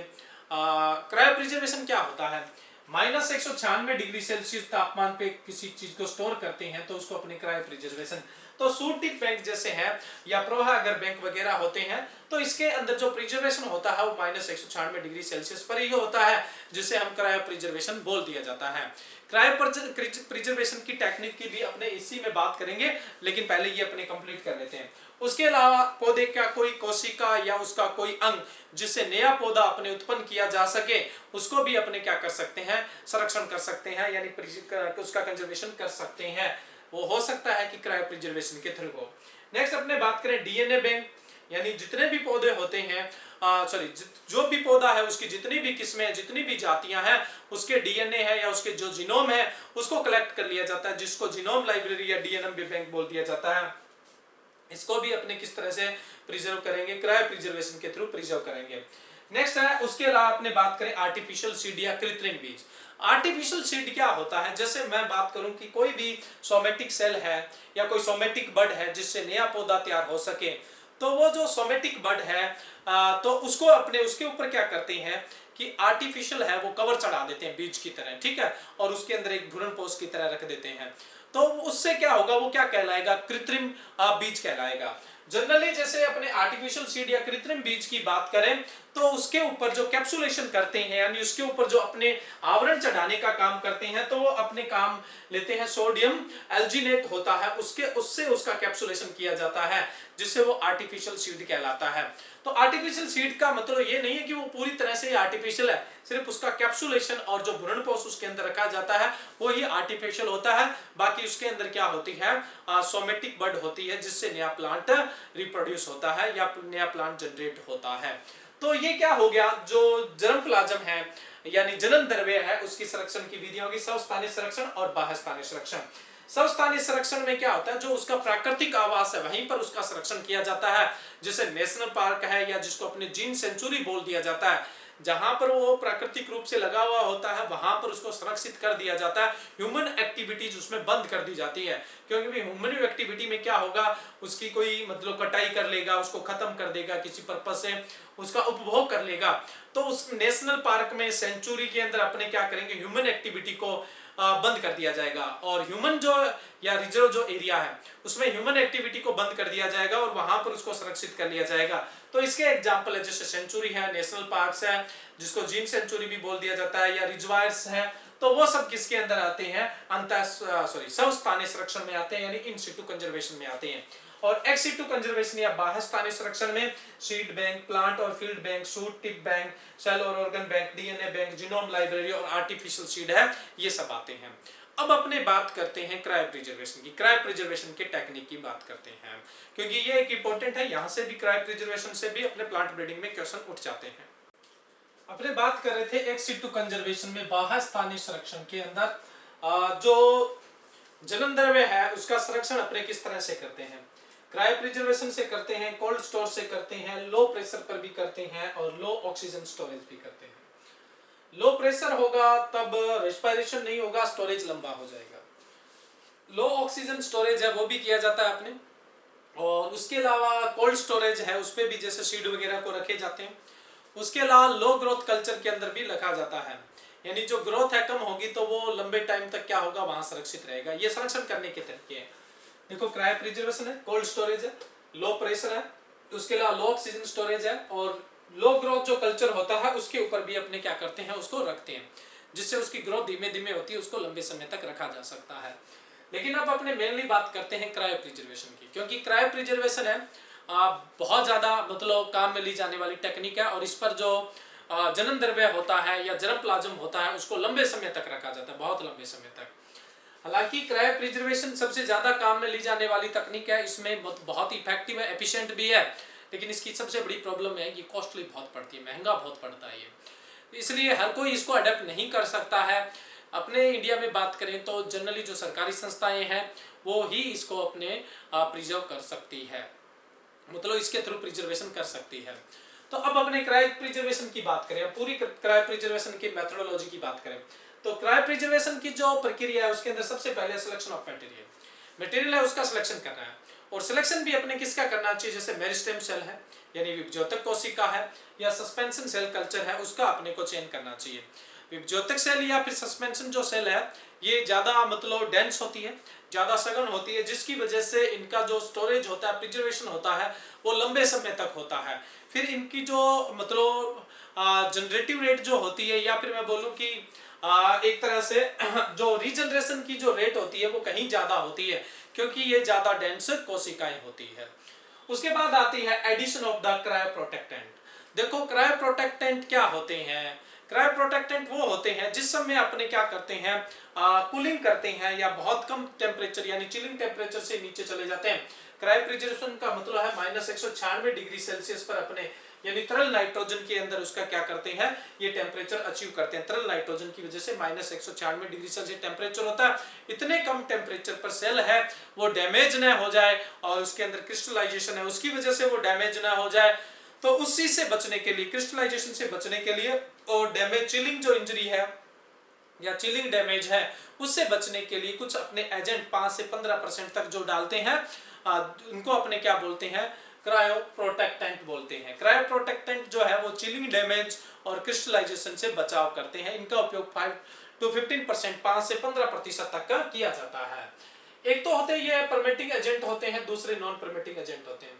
क्रायो प्रिजर्वेशन क्या होता है, -196 डिग्री सेल्सियस तापमान पे किसी चीज को स्टोर करते हैं, तो उसको अपने क्रायो प्रिजर्वेशन। तो शूट टिप बैंक जैसे है या प्रोहा अगर बैंक वगैरह होते हैं, तो इसके अंदर जो प्रिजर्वेशन होता है वो -196 डिग्री सेल्सियस पर ही होता है, जिसे हम क्रायो प्रिजर्वेशन बोल दिया जाता है। क्रायो प्रिजर्वेशन की टेक्निक की भी अपने इसी में बात करेंगे, लेकिन पहले ये अपने कंप्लीट कर लेते हैं। उसके अलावा पौधे का कोई कोशिका या उसका कोई अंग जिससे नया पौधा अपने उत्पन्न किया जा सके, उसको भी अपने क्या कर सकते हैं, संरक्षण कर सकते हैं, यानी उसका कंजर्वेशन कर सकते हैं। वो हो सकता है कि क्रायो प्रिजर्वेशन के थ्रू हो। नेक्स्ट अपने बात करें डीएनए बैंक, यानी जितने भी पौधे होते हैं, जो भी पौधा है उसकी जितनी भी किस्में, जितनी भी जातियां हैं, उसके डीएनए है या उसके जो जीनोम है उसको कलेक्ट कर लिया जाता है, जिसको जीनोम लाइब्रेरी या डीएनए बैंक बोल दिया जाता है। इसको भी अपने किस तरह से प्रिजर्व करेंगे, क्रायो प्रिजर्वेशन के थ्रू प्रिजर्व करेंगे। नेक्स्ट है उसके अलावा अपने बात करें आर्टिफिशियल सीड या कृत्रिम बीज। आर्टिफिशियल सीड क्या होता है, जैसे मैं बात करूं कि कोई भी सोमेटिक सेल है या कोई सोमेटिक बड है जिससे नया पौधा तैयार हो सके, तो वो जो सोमेटिक बड है तो उसको अपने उसके ऊपर क्या करते हैं कि आर्टिफिशियल है वो कवर चढ़ा देते हैं बीज की तरह, ठीक है, और उसके अंदर एक भ्रूण पोष की तरह रख देते हैं। तो उससे क्या होगा, वो क्या कहलाएगा, कृत्रिम बीज कहलाएगा। जनरली जैसे अपने आर्टिफिशियल सीड या कृत्रिम बीज की बात करें, तो उसके ऊपर जो कैप्सुलेशन करते हैं, यानी उसके ऊपर जो अपने आवरण चढ़ाने का काम करते हैं, तो वो अपने काम लेते हैं, सोडियम एल्जिनेट होता है, उससे उसका कैप्सुलेशन किया जाता है, जिससे वो आर्टिफिशियल सीड कहलाता है। तो आर्टिफिशियल सीड का मतलब ये नहीं है कि वो पूरी तरह से आर्टिफिशियल है, सिर्फ उसका कैप्सुलेशन और जो भ्रूणपोष उसके अंदर रखा जाता है वो ही आर्टिफिशियल होता है। बाकी उसके अंदर क्या होती है, सोमेटिक बड होती है, जिससे नया प्लांट रिप्रोड्यूस होता है या नया प्लांट जनरेट होता है। तो ये क्या हो गया, जो जर्म प्लाज्म है यानी जनन द्रव्य है, उसकी संरक्षण की विधि होगी स्वस्थानीय संरक्षण और बाह्यस्थानीय संरक्षण। स्वस्थानीय संरक्षण में क्या होता है, जो उसका प्राकृतिक आवास है वहीं पर उसका संरक्षण किया जाता है, जैसे नेशनल पार्क है या जिसको अपने जीन सेंचुरी बोल दिया जाता है, जहां पर वो प्राकृतिक रूप से लगा हुआ होता है वहां पर उसको संरक्षित कर दिया जाता है। ह्यूमन एक्टिविटीज उसमें बंद कर दी जाती है, क्योंकि ह्यूमन एक्टिविटी में क्या होगा, उसकी कोई मतलब कटाई कर लेगा, उसको खत्म कर देगा, किसी पर्पज से उसका उपभोग कर लेगा। तो उस नेशनल पार्क में सेंचुरी के अंदर अपने क्या करेंगे, ह्यूमन एक्टिविटी को बंद कर दिया जाएगा, और ह्यूमन जो या रिजर्व जो एरिया है उसमें ह्यूमन एक्टिविटी को बंद कर दिया जाएगा और वहां पर उसको संरक्षित कर लिया जाएगा। तो इसके एग्जांपल है जैसे सेंचुरी है, नेशनल पार्क्स है जिसको जीन सेंचुरी भी बोल दिया जाता है, या रिजर्वायर्स है, तो वो सब किसके अंदर आते हैं, स्वस्थानीय संरक्षण में आते हैं, यानी इन सिटू कंजर्वेशन में आते हैं। और एक्स सिटू कंजर्वेशन या बाह्य स्थानीय संरक्षण में सीड बैंक, प्लांट और field bank, shoot tip bank, cell और organ bank, DNA bank, genome library और आर्टिफिशियल सीड है, ये सब आते हैं। अब अपने बात करते हैं क्रायो प्रिजर्वेशन की, क्रायो प्रिजर्वेशन के टेक्निक की बात करते हैं, क्योंकि ये एक इंपॉर्टेंट है, यहाँ से भी क्रायो प्रिजर्वेशन से भी अपने प्लांट ब्रीडिंग में क्वेश्चन उठ जाते हैं। अपने बात कर रहे थे एक्स सिटू कंजर्वेशन में बाह्य स्थानीय संरक्षण के अंदर जो जन्म द्रव्य है उसका संरक्षण अपने किस तरह से करते हैं। क्रायो प्रिजर्वेशन से करते हैं, कोल्ड स्टोर से करते हैं, लो प्रेशर पर भी करते हैं और लो ऑक्सीजन स्टोरेज भी करते हैं। लो प्रेशर होगा तब रेस्पिरेशन नहीं होगा, स्टोरेज लंबा हो जाएगा। लो ऑक्सीजन स्टोरेज है वो भी किया जाता है अपने, और उसके अलावा कोल्ड स्टोरेज है उस पर भी जैसे सीड वगैरह को रखे जाते हैं। उसके अलावा लो ग्रोथ कल्चर के अंदर भी रखा जाता है, यानी जो ग्रोथ है कम होगी तो वो लंबे टाइम तक क्या होगा, वहां सुरक्षित रहेगा। ये संरक्षण करने के तरीके हैं। देखो क्रायो प्रिजर्वेशन है, कोल्ड स्टोरेज है, लो प्रेशर है, उसके अलावा लो ऑक्सीजन स्टोरेज है, और लो ग्रोथ जो कल्चर होता है उसके ऊपर भी अपने क्या करते हैं, उसको रखते हैं, जिससे उसकी ग्रोथ धीमे धीमे होती है, उसको लंबे समय तक रखा जा सकता है। लेकिन अब अपने मेनली बात करते हैं क्रायो प्रिजर्वेशन की, क्योंकि क्रायो प्रिजर्वेशन है बहुत ज्यादा मतलब काम में ली जाने वाली टेक्निक है, और इस पर जो जन्म द्रव्य होता है या जर्म प्लाज्म होता है उसको लंबे समय तक रखा जाता है, बहुत लंबे समय तक। हालांकि क्रायो प्रिजर्वेशन सबसे ज्यादा काम में ली जाने वाली तकनीक है, इसमें बहुत इफेक्टिव है, एफिशिएंट भी है, लेकिन इसकी सबसे बड़ी प्रॉब्लम है कि कॉस्टली बहुत पड़ती है, महंगा बहुत पड़ता है ये, इसलिए हर कोई इसको अडेप्ट नहीं कर सकता है। अपने इंडिया में बात करें तो जनरली जो सरकारी संस्थाएं हैं वो ही इसको अपने प्रिजर्व कर सकती है, मतलब इसके थ्रू प्रिजर्वेशन कर सकती है। तो अब अपने क्रायो प्रिजर्वेशन की बात करें, पूरी क्रायो प्रिजर्वेशन की मेथोडोलॉजी की बात करें, तो क्रायो प्रिजर्वेशन की जो प्रक्रिया है उसके अंदर सबसे पहले सिलेक्शन ऑफ मटेरियल है, उसका सिलेक्शन करना है। और सिलेक्शन भी अपने किसका करना चाहिए, जैसे मेरिस्टेम सेल है यानी विभज्योतक कोशिका है, या सस्पेंशन सेल कल्चर है, उसका अपने को चयन करना चाहिए। विभज्योतक सेल या फिर सस्पेंशन जो सेल है ये ज्यादा मतलब डेंस होती है, ज्यादा सघन होती है, जिसकी वजह से इनका जो स्टोरेज होता है, प्रिजर्वेशन होता है, वो लंबे समय तक होता है। फिर इनकी जो मतलब जनरेटिव रेट जो होती है, या फिर मैं बोलूं कि एक तरह से जो रीजनरेशन की जो रेट होती है वो कहीं ज्यादा होती है, क्योंकि ये ज्यादा डेंस कोशिकाएं होती है। उसके बाद आती है addition of the cryoprotectant. देखो क्रायो प्रोटेक्टेंट क्या होते हैं, क्रायो प्रोटेक्टेंट वो होते हैं जिस समय अपने क्या करते हैं, कूलिंग करते हैं या बहुत कम टेम्परेचर यानी चिलिंग टेम्परेचर से नीचे चले जाते हैं। क्रायो प्रिजर्वेशन का मतलब है -196 डिग्री सेल्सियस पर अपने यानी तरल नाइट्रोजन के अंदर उसका क्या करते हैं, ये टेम्परेचर अचीव करते हैं। तरल नाइट्रोजन की वजह से -196 डिग्री सेल्सियस टेम्परेचर होता है। इतने कम टेम्परेचर पर सेल है वो डैमेज न हो जाए, और उसके अंदर क्रिस्टलाइजेशन है उसकी वजह से वो डैमेज ना हो जाए, तो उसी से बचने के लिए, क्रिस्टलाइजेशन से बचने के लिए, और डैमेज चिलिंग जो इंजरी है या चिलिंग डैमेज है उससे बचने के लिए कुछ अपने एजेंट 5 से 15% तक जो डालते हैं, उनको अपने क्या बोलते हैं, क्रायो प्रोटेक्टेंट बोलते हैं। क्रायो प्रोटेक्टेंट जो है वो चिलिंग डैमेज और क्रिस्टलाइजेशन से बचाव करते हैं। इनका उपयोग 5 to 15%, 5 से 15% तक का किया जाता है। एक तो होते ये परमिटिंग एजेंट होते हैं, दूसरे नॉन परमिटिंग एजेंट होते हैं।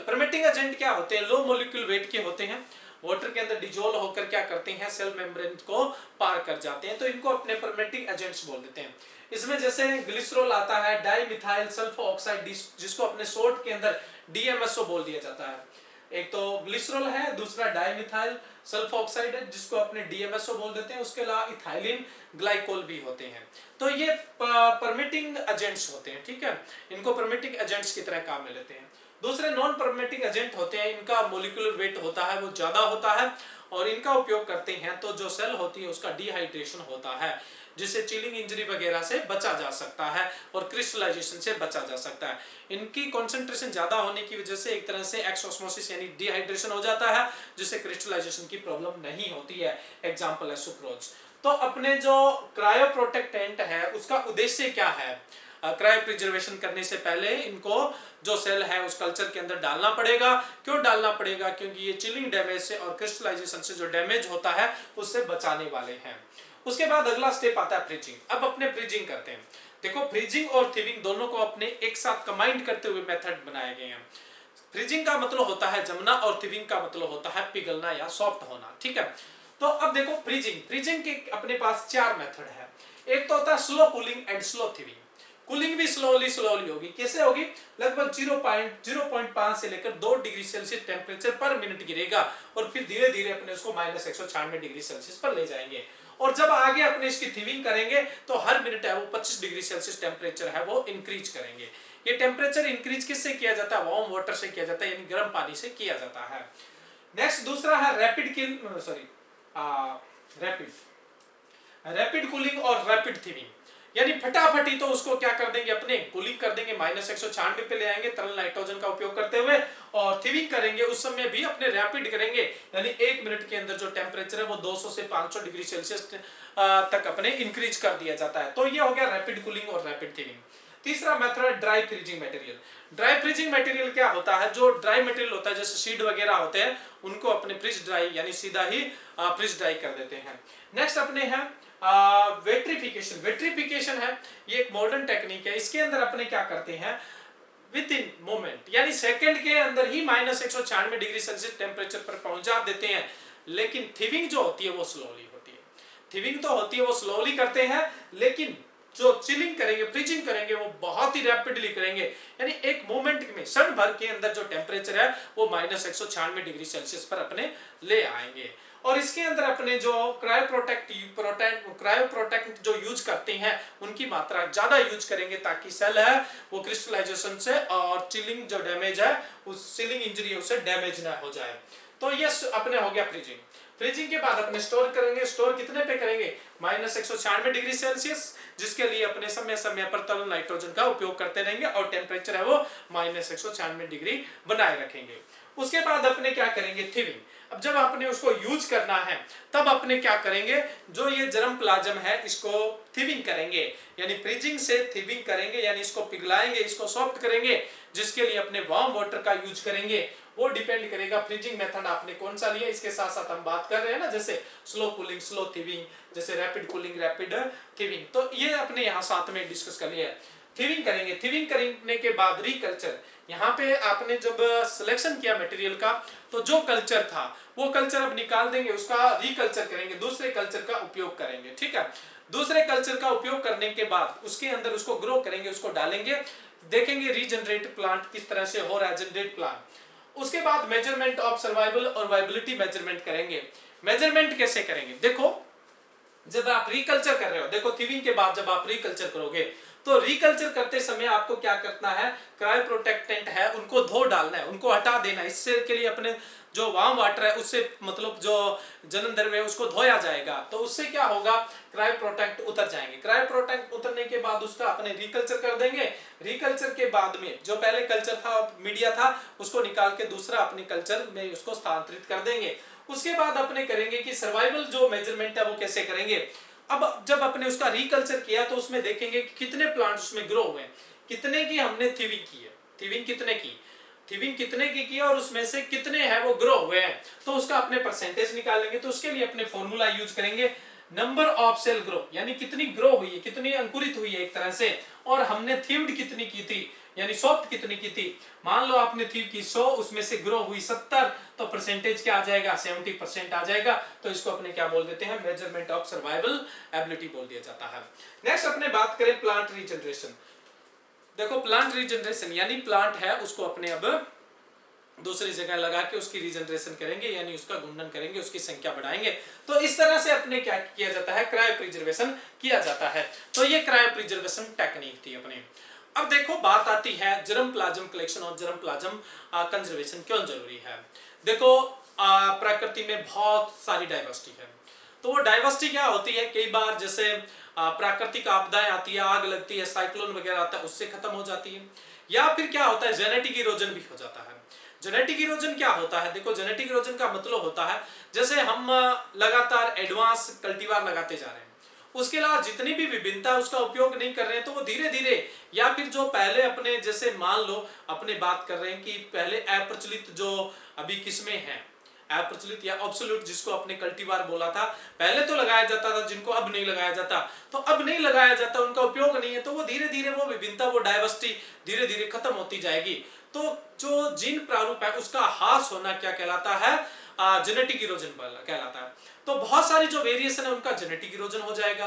परमिटिंग एजेंट क्या होते हैं, लो मॉलिक्यूल वेट के होते हैं, वाटर के अंदर डिजोल्व होकर क्या करते हैं, सेल मेम्ब्रेन को पार कर जाते हैं, तो इनको अपने परमिटिंग एजेंट्स बोल देते हैं। इसमें जैसे ग्लिसरॉल आता है, डाइमिथाइल सल्फर ऑक्साइड, जिसको अपने शॉर्ट के अंदर डीएमएसओ बोल दिया जाता है। एक तो ग्लिसरॉल है, दूसरा डाइमिथाइल सल्फर ऑक्साइड है जिसको अपने डीएमएसओ बोल देते हैं। उसके अलावा इथाइलिन ग्लाइकोल भी होते हैं। तो ये परमिटिंग एजेंट्स होते हैं, ठीक है, इनको परमिटिंग एजेंट्स की तरह काम में लेते हैं। दूसरे नॉन परमिटिंग एजेंट होते हैं, इनका मॉलिक्यूलर वेट होता है वो ज्यादा होता है, और इनका उपयोग करते हैं तो जो सेल होती है उसका डिहाइड्रेशन होता है, जिससे चिलिंग इंजरी वगैरह से बचा जा सकता है और क्रिस्टलाइजेशन से बचा जा सकता है। इनकी कंसंट्रेशन ज्यादा होने की वजह से एक तरह से एक्सऑस्मोसिस यानी डिहाइड्रेशन हो जाता है, जिससे क्रिस्टलाइजेशन की प्रॉब्लम नहीं होती है। एग्जांपल है सुक्रोज। तो अपने जो क्रायो प्रोटेक्टेंट है उसका उद्देश्य क्या है, क्रायो प्रिजर्वेशन करने से पहले इनको जो सेल है उस कल्चर के अंदर डालना पड़ेगा। क्यों डालना पड़ेगा, क्योंकि ये चिलिंग डैमेज से और क्रिस्टलाइजेशन से जो डैमेज होता है उससे बचाने वाले हैं। उसके बाद अगला स्टेप आता है फ्रीजिंग। अब अपने फ्रीजिंग करते हैं। देखो फ्रीजिंग और थिविंग दोनों को अपने एक साथ कंबाइंड करते हुए मेथड बनाए गए हैं। फ्रीजिंग का मतलब होता है जमना और थिविंग का मतलब होता है पिघलना या सॉफ्ट होना, ठीक है। तो अब देखो फ्रीजिंग, फ्रीजिंग के अपने पास 4 मेथड है। एक तो होता है slow cooling and slow thawing. Cooling भी स्लोली होगी। कैसे होगी? लगभग 0.5 से लेकर 2 डिग्री सेल्सियस टेम्परेचर पर मिनट गिरेगा और फिर धीरे धीरे अपने उसको -196 डिग्री सेल्सियस पर ले जाएंगे। और जब आगे अपने इसकी थिविंग करेंगे तो हर मिनट है वो 25 डिग्री सेल्सियस टेम्परेचर है वो इंक्रीज करेंगे। ये टेम्परेचर इंक्रीज किससे किया जाता है? वार्म वाटर से किया जाता है, यानी गर्म पानी से किया जाता है। नेक्स्ट दूसरा है रैपिड कूलिंग और रैपिड थिविंग। यानी फटाफटी तो उसको क्या कर देंगे, अपने कूलिंग कर देंगे, -196 पे ले आएंगे तरल नाइट्रोजन का उपयोग करते हुए, और थिविंग करेंगे उस समय भी अपने रैपिड करेंगे, यानी 1 मिनट के अंदर जो टेम्परेचर है वो 200 से 500 डिग्री सेल्सियस तक अपने इंक्रीज कर दिया जाता है। तो ये हो गया रैपिड कूलिंग और रैपिड थिविंग। तीसरा मेथड है dry freezing material. Dry freezing material क्या होता है? जो ड्राई मटेरियल होता है जैसे सीड वगैरह होते हैं उनको अपने फ्रीज ड्राई यानी सीधा ही फ्रीज ड्राई कर देते हैं। नेक्स्ट अपने है वेट्रिफिकेशन। वेट्रिफिकेशन है ये एक मॉडर्न टेक्निक है। इसके अंदर अपने क्या करते हैं, विद इन मोमेंट यानी सेकंड के अंदर ही -196 डिग्री सेल्सियस टेम्परेचर पर पहुंचा देते हैं। लेकिन थिविंग जो होती है वो स्लोली होती है। थिविंग तो होती है वो स्लोली करते हैं, लेकिन जो चिलिंग करेंगे, फ्रीजिंग करेंगे वो बहुत ही रैपिडली करेंगे, यानी एक मोमेंट में क्षण भर के अंदर जो टेम्परेचर है वो -196 डिग्री सेल्सियस पर अपने ले आएंगे। और इसके अंदर अपने जो क्रायो प्रोटेक्ट जो यूज करते हैं उनकी मात्रा ज्यादा यूज करेंगे ताकि सेल है वो क्रिस्टलाइजेशन से और चिलिंग जो डैमेज है उस चिलिंग इंजरी उससे डैमेज ना हो जाए। तो ये अपने हो गया फ्रीजिंग। फ्रीजिंग के बाद अपने स्टोर करेंगे। स्टोर कितने पे करेंगे? -196 डिग्री सेल्सियस, जिसके लिए अपने समय समय पर तरल नाइट्रोजन का उपयोग करते रहेंगे और टेम्परेचर है वो -196 डिग्री बनाए रखेंगे। उसके बाद अपने क्या करेंगे? थिविंग। अब जब आपने उसको यूज करना है तब अपने क्या करेंगे, जो ये जर्म प्लाज्म है इसको थिविंग करेंगे, यानी फ्रीजिंग से थिविंग करेंगे, यानी इसको पिघलाएंगे, इसको सॉफ्ट करेंगे, जिसके लिए अपने वार्म वाटर का यूज करेंगे। वो डिपेंड करेगा फ्रीजिंग मेथड आपने कौन सा लिया। इसके साथ साथ हम बात कर रहे हैं ना, जैसे स्लो कूलिंग, स्लो थिविंग, जैसे रैपिड कूलिंग, रैपिड थिविंग, तो ये अपने यहाँ साथ में डिस्कस कर लिया है। थिविंग करेंगे। थिविंग करने के बाद रिकल्चर। यहाँ पे आपने जब सिलेक्शन किया मटेरियल का तो जो कल्चर था वो कल्चर अब निकाल देंगे, उसका रिकल्चर करेंगे, दूसरे कल्चर का उपयोग करेंगे। ठीक है, दूसरे कल्चर का उपयोग करने के बाद उसके अंदर उसको ग्रो करेंगे, उसको डालेंगे, देखेंगे रीजनरेट प्लांट किस तरह से हो रहा है, जनरेट प्लांट। उसके बाद मेजरमेंट ऑफ सर्वाइवल और वाइबिलिटी मेजरमेंट करेंगे। मेजरमेंट कैसे करेंगे? देखो जब आप रिकल्चर कर रहे हो, देखो थिविंग के बाद जब आप रिकल्चर करोगे तो रिकल्चर करते समय आपको क्या करना है, क्रायो प्रोटेक्टेंट है उनको धो डालना है, उनको हटा देना है। इससे के लिए अपने जो वार्म वाटर है उससे मतलब जो जनन द्रव्य है उसको धोया जाएगा, तो उससे क्या होगा, क्रायो प्रोटेक्ट उतर जाएंगे। क्रायो प्रोटेक्ट उतरने के बाद उसका अपने रिकल्चर कर देंगे। रिकल्चर के बाद में जो पहले कल्चर था मीडिया था उसको निकाल के दूसरा अपने कल्चर में उसको स्थानांतरित कर देंगे। उसके बाद अपने करेंगे कि सर्वाइवल जो मेजरमेंट है वो कैसे करेंगे। अब जब अपने उसका रिकल्चर किया तो उसमें देखेंगे कि कितने प्लांट उसमें ग्रो हुए, कितने की हमने थिविंग की है, थिविंग कितने की और उसमें से कितने हैं वो ग्रो हुए हैं, तो उसका अपने परसेंटेज निकालेंगे। तो उसके लिए अपने फॉर्मूला यूज करेंगे, नंबर ऑफ सेल ग्रो, यानी कितनी ग्रो हुई है, कितनी अंकुरित हुई है एक तरह से, और हमने थिव्ड कितनी की थी, यानी सॉफ्ट कितनी की थी। मान लो आपने थीव की 100, उसमें से ग्रो हुई 70, तो परसेंटेज क्या आ जाएगा, 70% आ जाएगा। तो इसको अपने क्या बोल देते हैं, मेजरमेंट ऑफ सर्वाइवल एबिलिटी बोल दिया जाता है। नेक्स्ट अपने बात करें प्लांट रीजनरेशन। देखो प्लांट रीजनरेशन यानी प्लांट है उसको अपने अब दूसरी जगह लगा के उसकी रीजनरेशन करेंगे, यानी उसका गुणन करेंगे, उसकी संख्या बढ़ाएंगे। तो इस तरह से अपने क्या किया जाता है, क्रायो प्रिजर्वेशन किया जाता है। तो ये क्रायो प्रिजर्वेशन टेक्निक थी अपने। अब देखो बात आती है जर्म प्लाज्म कलेक्शन और जर्म प्लाज्म कंजर्वेशन क्यों जरूरी है। देखो प्रकृति में बहुत सारी डाइवर्सिटी है, तो वो डाइवर्सिटी क्या होती है, कई बार जैसे प्राकृतिक आपदाएं आती है, आग लगती है, साइक्लोन वगैरह आता है, उससे खत्म हो जाती है। या फिर क्या होता है, जेनेटिक इरोजन भी हो जाता है। जेनेटिक इरोजन क्या होता है, देखो जेनेटिक इरोजन का मतलब होता है जैसे हम लगातार एडवांस कल्टीवार लगाते जा रहे हैं, उसके अलावा जितनी भी विभिन्नता है उसका उपयोग नहीं कर रहे हैं, तो वो धीरे धीरे, या फिर जो पहले अपने जैसे मान लो अपने बात कर रहे हैं कि पहले अप्रचलित जो अभी किस्में हैं, अप्रचलित या ऑब्सोल्यूट जिसको अपने कल्टीवार बोला था, पहले तो लगाया जाता था, जिनको अब नहीं लगाया जाता, तो अब नहीं लगाया जाता, उनका उपयोग नहीं है, तो वो धीरे धीरे वो विभिन्नता, वो डाइवर्सिटी धीरे धीरे खत्म होती जाएगी। तो जो जीन प्रारूप है उसका ह्रास होना क्या कहलाता है, जेनेटिक इरोजन कहलाता है। तो बहुत सारी जो वेरिएशन है उनका जेनेटिक इरोजन हो जाएगा।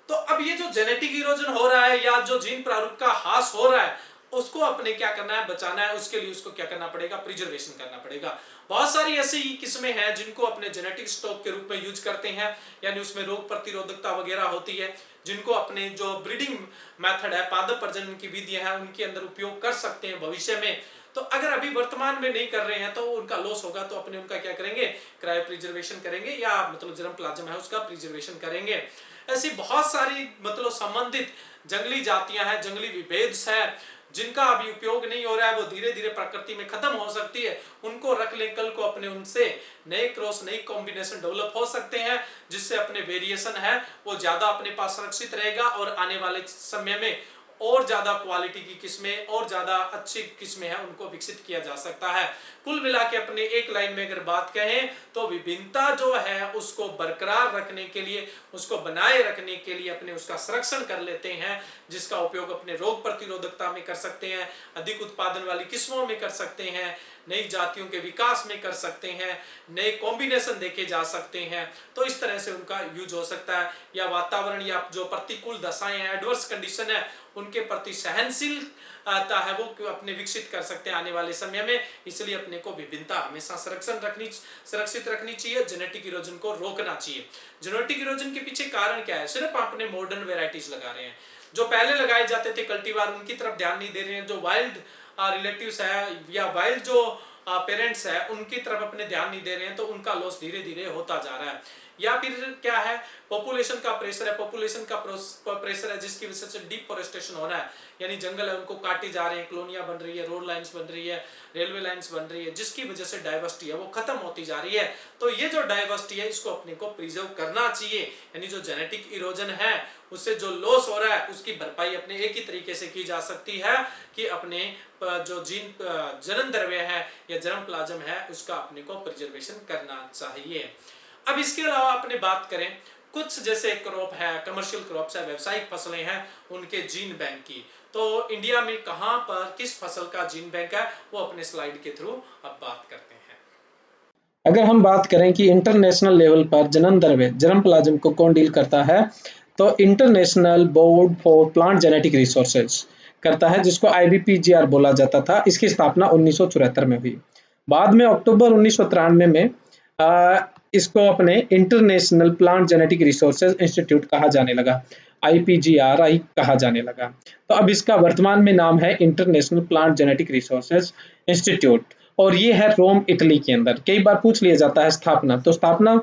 तो अब ये जो जेनेटिक इरोजन हो रहा है या जो जीन प्रारूप का ह्रास हो रहा है, उसको अपने क्या करना है, बचाना है। उसके लिए उसको क्या करना पड़ेगा, प्रिजर्वेशन करना पड़ेगा। बहुत सारी ऐसी किस्में हैं जिनको अपने जेनेटिक स्टॉक के रूप में यूज करते हैं, यानी उसमें रोग प्रतिरोधकता वगैरह होती है, जिनको अपने जो ब्रीडिंग मेथड है, पादप प्रजनन की विधियां हैं, उनके अंदर उपयोग कर सकते हैं भविष्य में। तो अगर अभी वर्तमान में नहीं कर रहे हैं तो उनका लॉस होगा, तो अपने उनका क्या करेंगे, क्रायो प्रिजर्वेशन करेंगे, या मतलब जर्म प्लाज्म है उसका प्रिजर्वेशन करेंगे। ऐसी बहुत सारी मतलब संबंधित जंगली जातियां हैं, जंगली विभेद है, जिनका अभी उपयोग नहीं हो रहा है, वो धीरे धीरे प्रकृति में खत्म हो सकती है। उनको रख लें, कल को अपने उनसे नए क्रॉस, नई कॉम्बिनेशन डेवलप हो सकते हैं, जिससे अपने वेरिएशन है वो ज्यादा अपने पास सुरक्षित रहेगा और आने वाले समय में और ज्यादा क्वालिटी की किस्में और ज्यादा अच्छी किस्में हैं उनको विकसित किया जा सकता है। कुल मिला के अपने एक लाइन में अगर बात कहें तो विभिन्नता जो है उसको बरकरार रखने के लिए, उसको बनाए रखने के लिए अपने उसका संरक्षण कर लेते हैं, जिसका उपयोग अपने रोग प्रतिरोधकता में कर सकते हैं, अधिक उत्पादन वाली किस्मों में कर सकते हैं, नई जातियों के विकास में कर सकते हैं, नए कॉम्बिनेशन देखे जा सकते हैं। तो इस तरह से उनका यूज हो सकता है, या वातावरण या जो प्रतिकूल दशाएं हैं, एडवर्स कंडीशन है, उनके प्रति सहनशीलता है वो अपने विकसित कर सकते हैं आने वाले समय में। इसलिए अपने को विभिन्नता हमेशा सुरक्षित रखनी चाहिए, जेनेटिक इरोजन को रोकना चाहिए। जेनेटिक इरोजन के पीछे कारण क्या है, सिर्फ आपने मॉडर्न वेराइटीज लगा रहे हैं। जो पहले लगाए जाते थे कल्टीवार, उनकी तरफ ध्यान नहीं दे रहे हैं। जो वाइल्ड रिलेटिव्स है या वाइल्ड जो पेरेंट्स है उनकी तरफ अपने ध्यान नहीं दे रहे हैं, तो उनका लॉस धीरे धीरे होता जा रहा है। या फिर क्या है, पॉपुलेशन का प्रेशर है, पॉपुलेशन का प्रेशर है, जिसकी वजह से डिफॉरेस्टेशन हो रहा है, यानी जंगल है उनको काटे जा रहे हैं, कॉलोनियां बन रही है, रोड लाइंस बन रही है, रेलवे लाइंस बन रही है, जिसकी वजह से डाइवर्सिटी है वो खत्म होती जा रही है। तो ये जो डाइवर्सिटी है इसको अपने को प्रिजर्व करना चाहिए, यानी जो जेनेटिक इरोजन है उससे जो लॉस हो रहा है उसकी भरपाई अपने एक ही तरीके से की जा सकती है कि अपने जो जीन जनन द्रव्य है या जर्म प्लाज्म है उसका अपने को प्रिजर्वेशन करना चाहिए। अब इसके अलावा अपने बात करें कुछ जैसे क्रॉप है, कमर्शियल क्रॉप्स है, व्यावसायिक फसलें हैं, उनके जीन बैंक की। तो इंडिया में कहां पर किस फसल का जीन बैंक है वो अपने स्लाइड के थ्रू अब बात करते हैं। अगर हम बात करें कि इंटरनेशनल लेवल पर जनन द्रव्य जर्म प्लाज्म को कौन डील करता है, तो international board for plant Genetic resources करता है, जिसको IBPGR बोला जाता था। इसकी स्थापना 1974 में हुई। बाद में अक्टूबर 1993 में इसको अपने international Plant Genetic Resources institute कहा जाने लगा, IPGRI कहा जाने लगा। तो अब इसका वर्तमान में नाम है international Plant Genetic Resources institute, और ये है रोम, इटली के अंदर। कई बार पूछ लिया जाता है स्थापना, तो स्थापना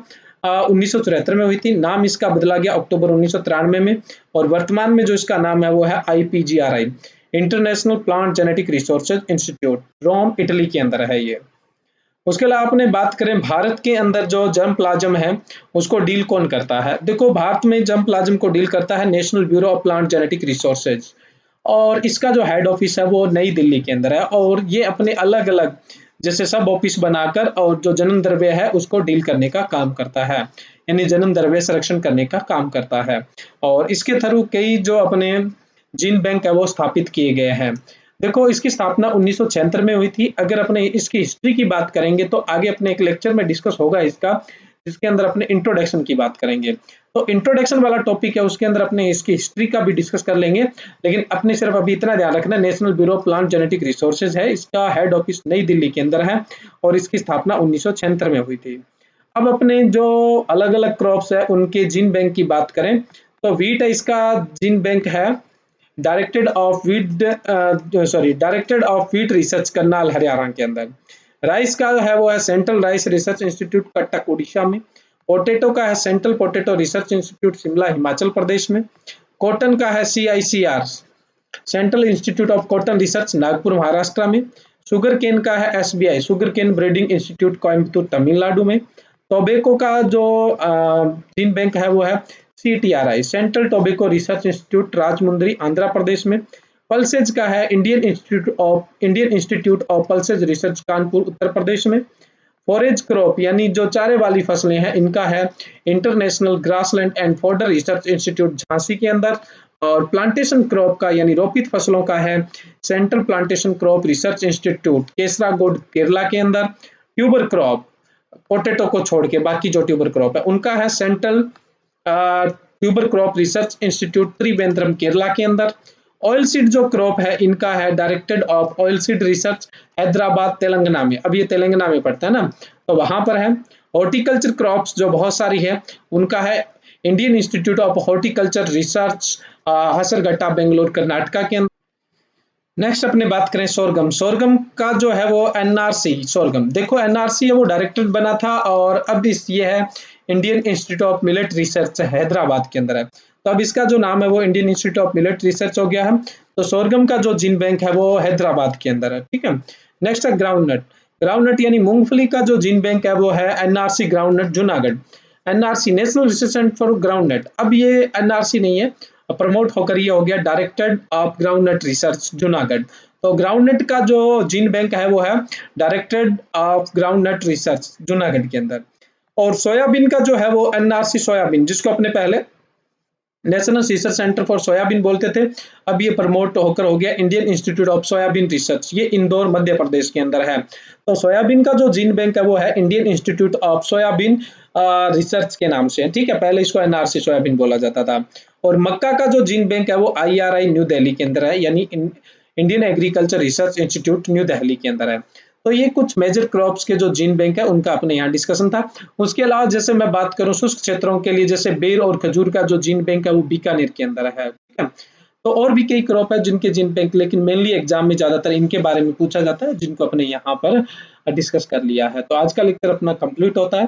1974 में हुई थी। नाम इसका बदला गया अक्टूबर 1993 में, और वर्तमान में जो इसका नाम है वो है IPGRI, International Plant Genetic Resources Institute, Rome, Italy के अंदर है ये। उसके अलावा अपने बात करें भारत के अंदर जो जर्म प्लाज्म है उसको डील कौन करता है। देखो, भारत में जर्म प्लाज्म को डील करता है national bureau of plant Genetic resources, और इसका जो हेड ऑफिस है वो नई दिल्ली के अंदर है। और ये अपने अलग अलग जैसे सब ऑफिस बनाकर और जो जनन द्रव्य है उसको डील करने का काम करता है, यानी जनन द्रव्य संरक्षण करने का काम करता है। और इसके थ्रू कई जो अपने जीन बैंक है वो स्थापित किए गए हैं। देखो, इसकी स्थापना 1976 में हुई थी। अगर अपने इसकी हिस्ट्री की बात करेंगे तो आगे अपने एक लेक्चर में डिस्कस होगा इसका, जिसके अंदर अपने इंट्रोडक्शन की बात करेंगे। तो इंट्रोडक्शन वाला टॉपिक है, उसके अंदर अपने इसकी हिस्ट्री का भी डिस्कस कर लेंगे। लेकिन अपने सिर्फ अभी इतना ध्यान रखना, national bureau of plant Genetic resources है, इसका हेड ऑफिस नई दिल्ली के अंदर है, और इसकी स्थापना 1976 में हुई थी। अब अपने जो अलग अलग क्रॉप्स है उनके जीन बैंक की बात करें तो व्हीट है, इसका जीन बैंक है directed of wheat research Karnal, Haryana के अंदर। राइस का है वो है Central Rice Research Institute, Cuttack, Orissa में। पोटैटो का है Central Potato Research Institute, Shimla, Himachal Pradesh में। कॉटन का है CICR, Central Institute of Cotton Research, Nagpur, Maharashtra में। शुगर केन का है SBI, sugar cane breeding institute, Coimbatore, Tamil Nadu में। टोबैको का जो जीन बैंक है वो है CTRI, Central Tobacco Research Institute, Rajahmundry, Andhra Pradesh में। पल्सेज का है Indian Institute of Pulses Research, Kanpur, Uttar Pradesh में। फॉरेज क्रॉप यानी जो चारे वाली फसलें हैं इनका है international grassland and fodder research institute, Jhansi के अंदर। और प्लांटेशन क्रॉप का यानी रोपित फसलों का है Central Plantation Crop Research Institute, Kasaragod, Kerala के अंदर। ट्यूबर क्रॉप पोटैटो को छोड़ के बाकी जो ट्यूबर क्रॉप है उनका है central tuber crop Research institute Trivandrum Kerala के अंदर। ऑयल सीड जो क्रॉप है इनका है directed of oil seed research Hyderabad Telangana में, अब ये तेलंगाना में पड़ता है ना, तो वहां पर है। हॉर्टिकल्चर क्रॉप्स जो बहुत सारी है उनका है Indian Institute of Horticulture Research Hesaraghatta Bangalore Karnataka के अंदर। नेक्स्ट अपने बात करें सोरगम। सोरगम का जो है वो एनआरसी सोरगम, देखो एनआरसी है वो डायरेक्टेड बना था और अब ये है Indian Institute of millet research Hyderabad के अंदर है, तो अब इसका जो नाम है वो Indian Institute of millet research हो गया है। तो सोरगम का जो जीन बैंक है वो हैदराबाद के अंदर है, ठीक है। नेक्स्ट है ग्राउंडनट। ग्राउंडनट यानी मूंगफली का जो जीन बैंक है वो है NRC groundnut Junagadh. NRC national research centre for groundnut, अब ये एनआरसी नहीं है, प्रमोट होकर ये हो गया directed of groundnut research Junagadh. तो ग्राउंडनट का जो जीन बैंक है वो है directed of groundnut research Junagadh के अंदर। और सोयाबीन का जो है वो एनआरसी सोयाबीन, जिसको अपने पहले national research centre for soybean बोलते थे, अब ये प्रमोट होकर हो गया Indian Institute of soybean research, ये इंदौर मध्य प्रदेश के अंदर है। तो सोयाबीन का जो जीन बैंक है वो है Indian Institute of soybean research के नाम से, ठीक है, पहले इसको एनआरसी सोयाबीन बोला जाता था। और मक्का का जो जीन बैंक है वो आईआरआई न्यू दिल्ली के अंदर है, यानी Indian agriculture research institute new Delhi के अंदर है। तो ये कुछ मेजर क्रॉप्स के जो जीन बैंक है उनका अपने यहाँ डिस्कशन था। उसके अलावा जैसे मैं बात करूँ शुष्क क्षेत्रों के लिए, जैसे बेर और खजूर का जो जीन बैंक है वो बीकानेर के अंदर है, ठीक है। तो और भी कई क्रॉप है जिनके जीन बैंक, लेकिन मेनली एग्जाम में ज्यादातर इनके बारे में पूछा जाता है, जिनको अपने यहाँ पर डिस्कस कर लिया है। तो आज का लेक्चर अपना कंप्लीट होता है।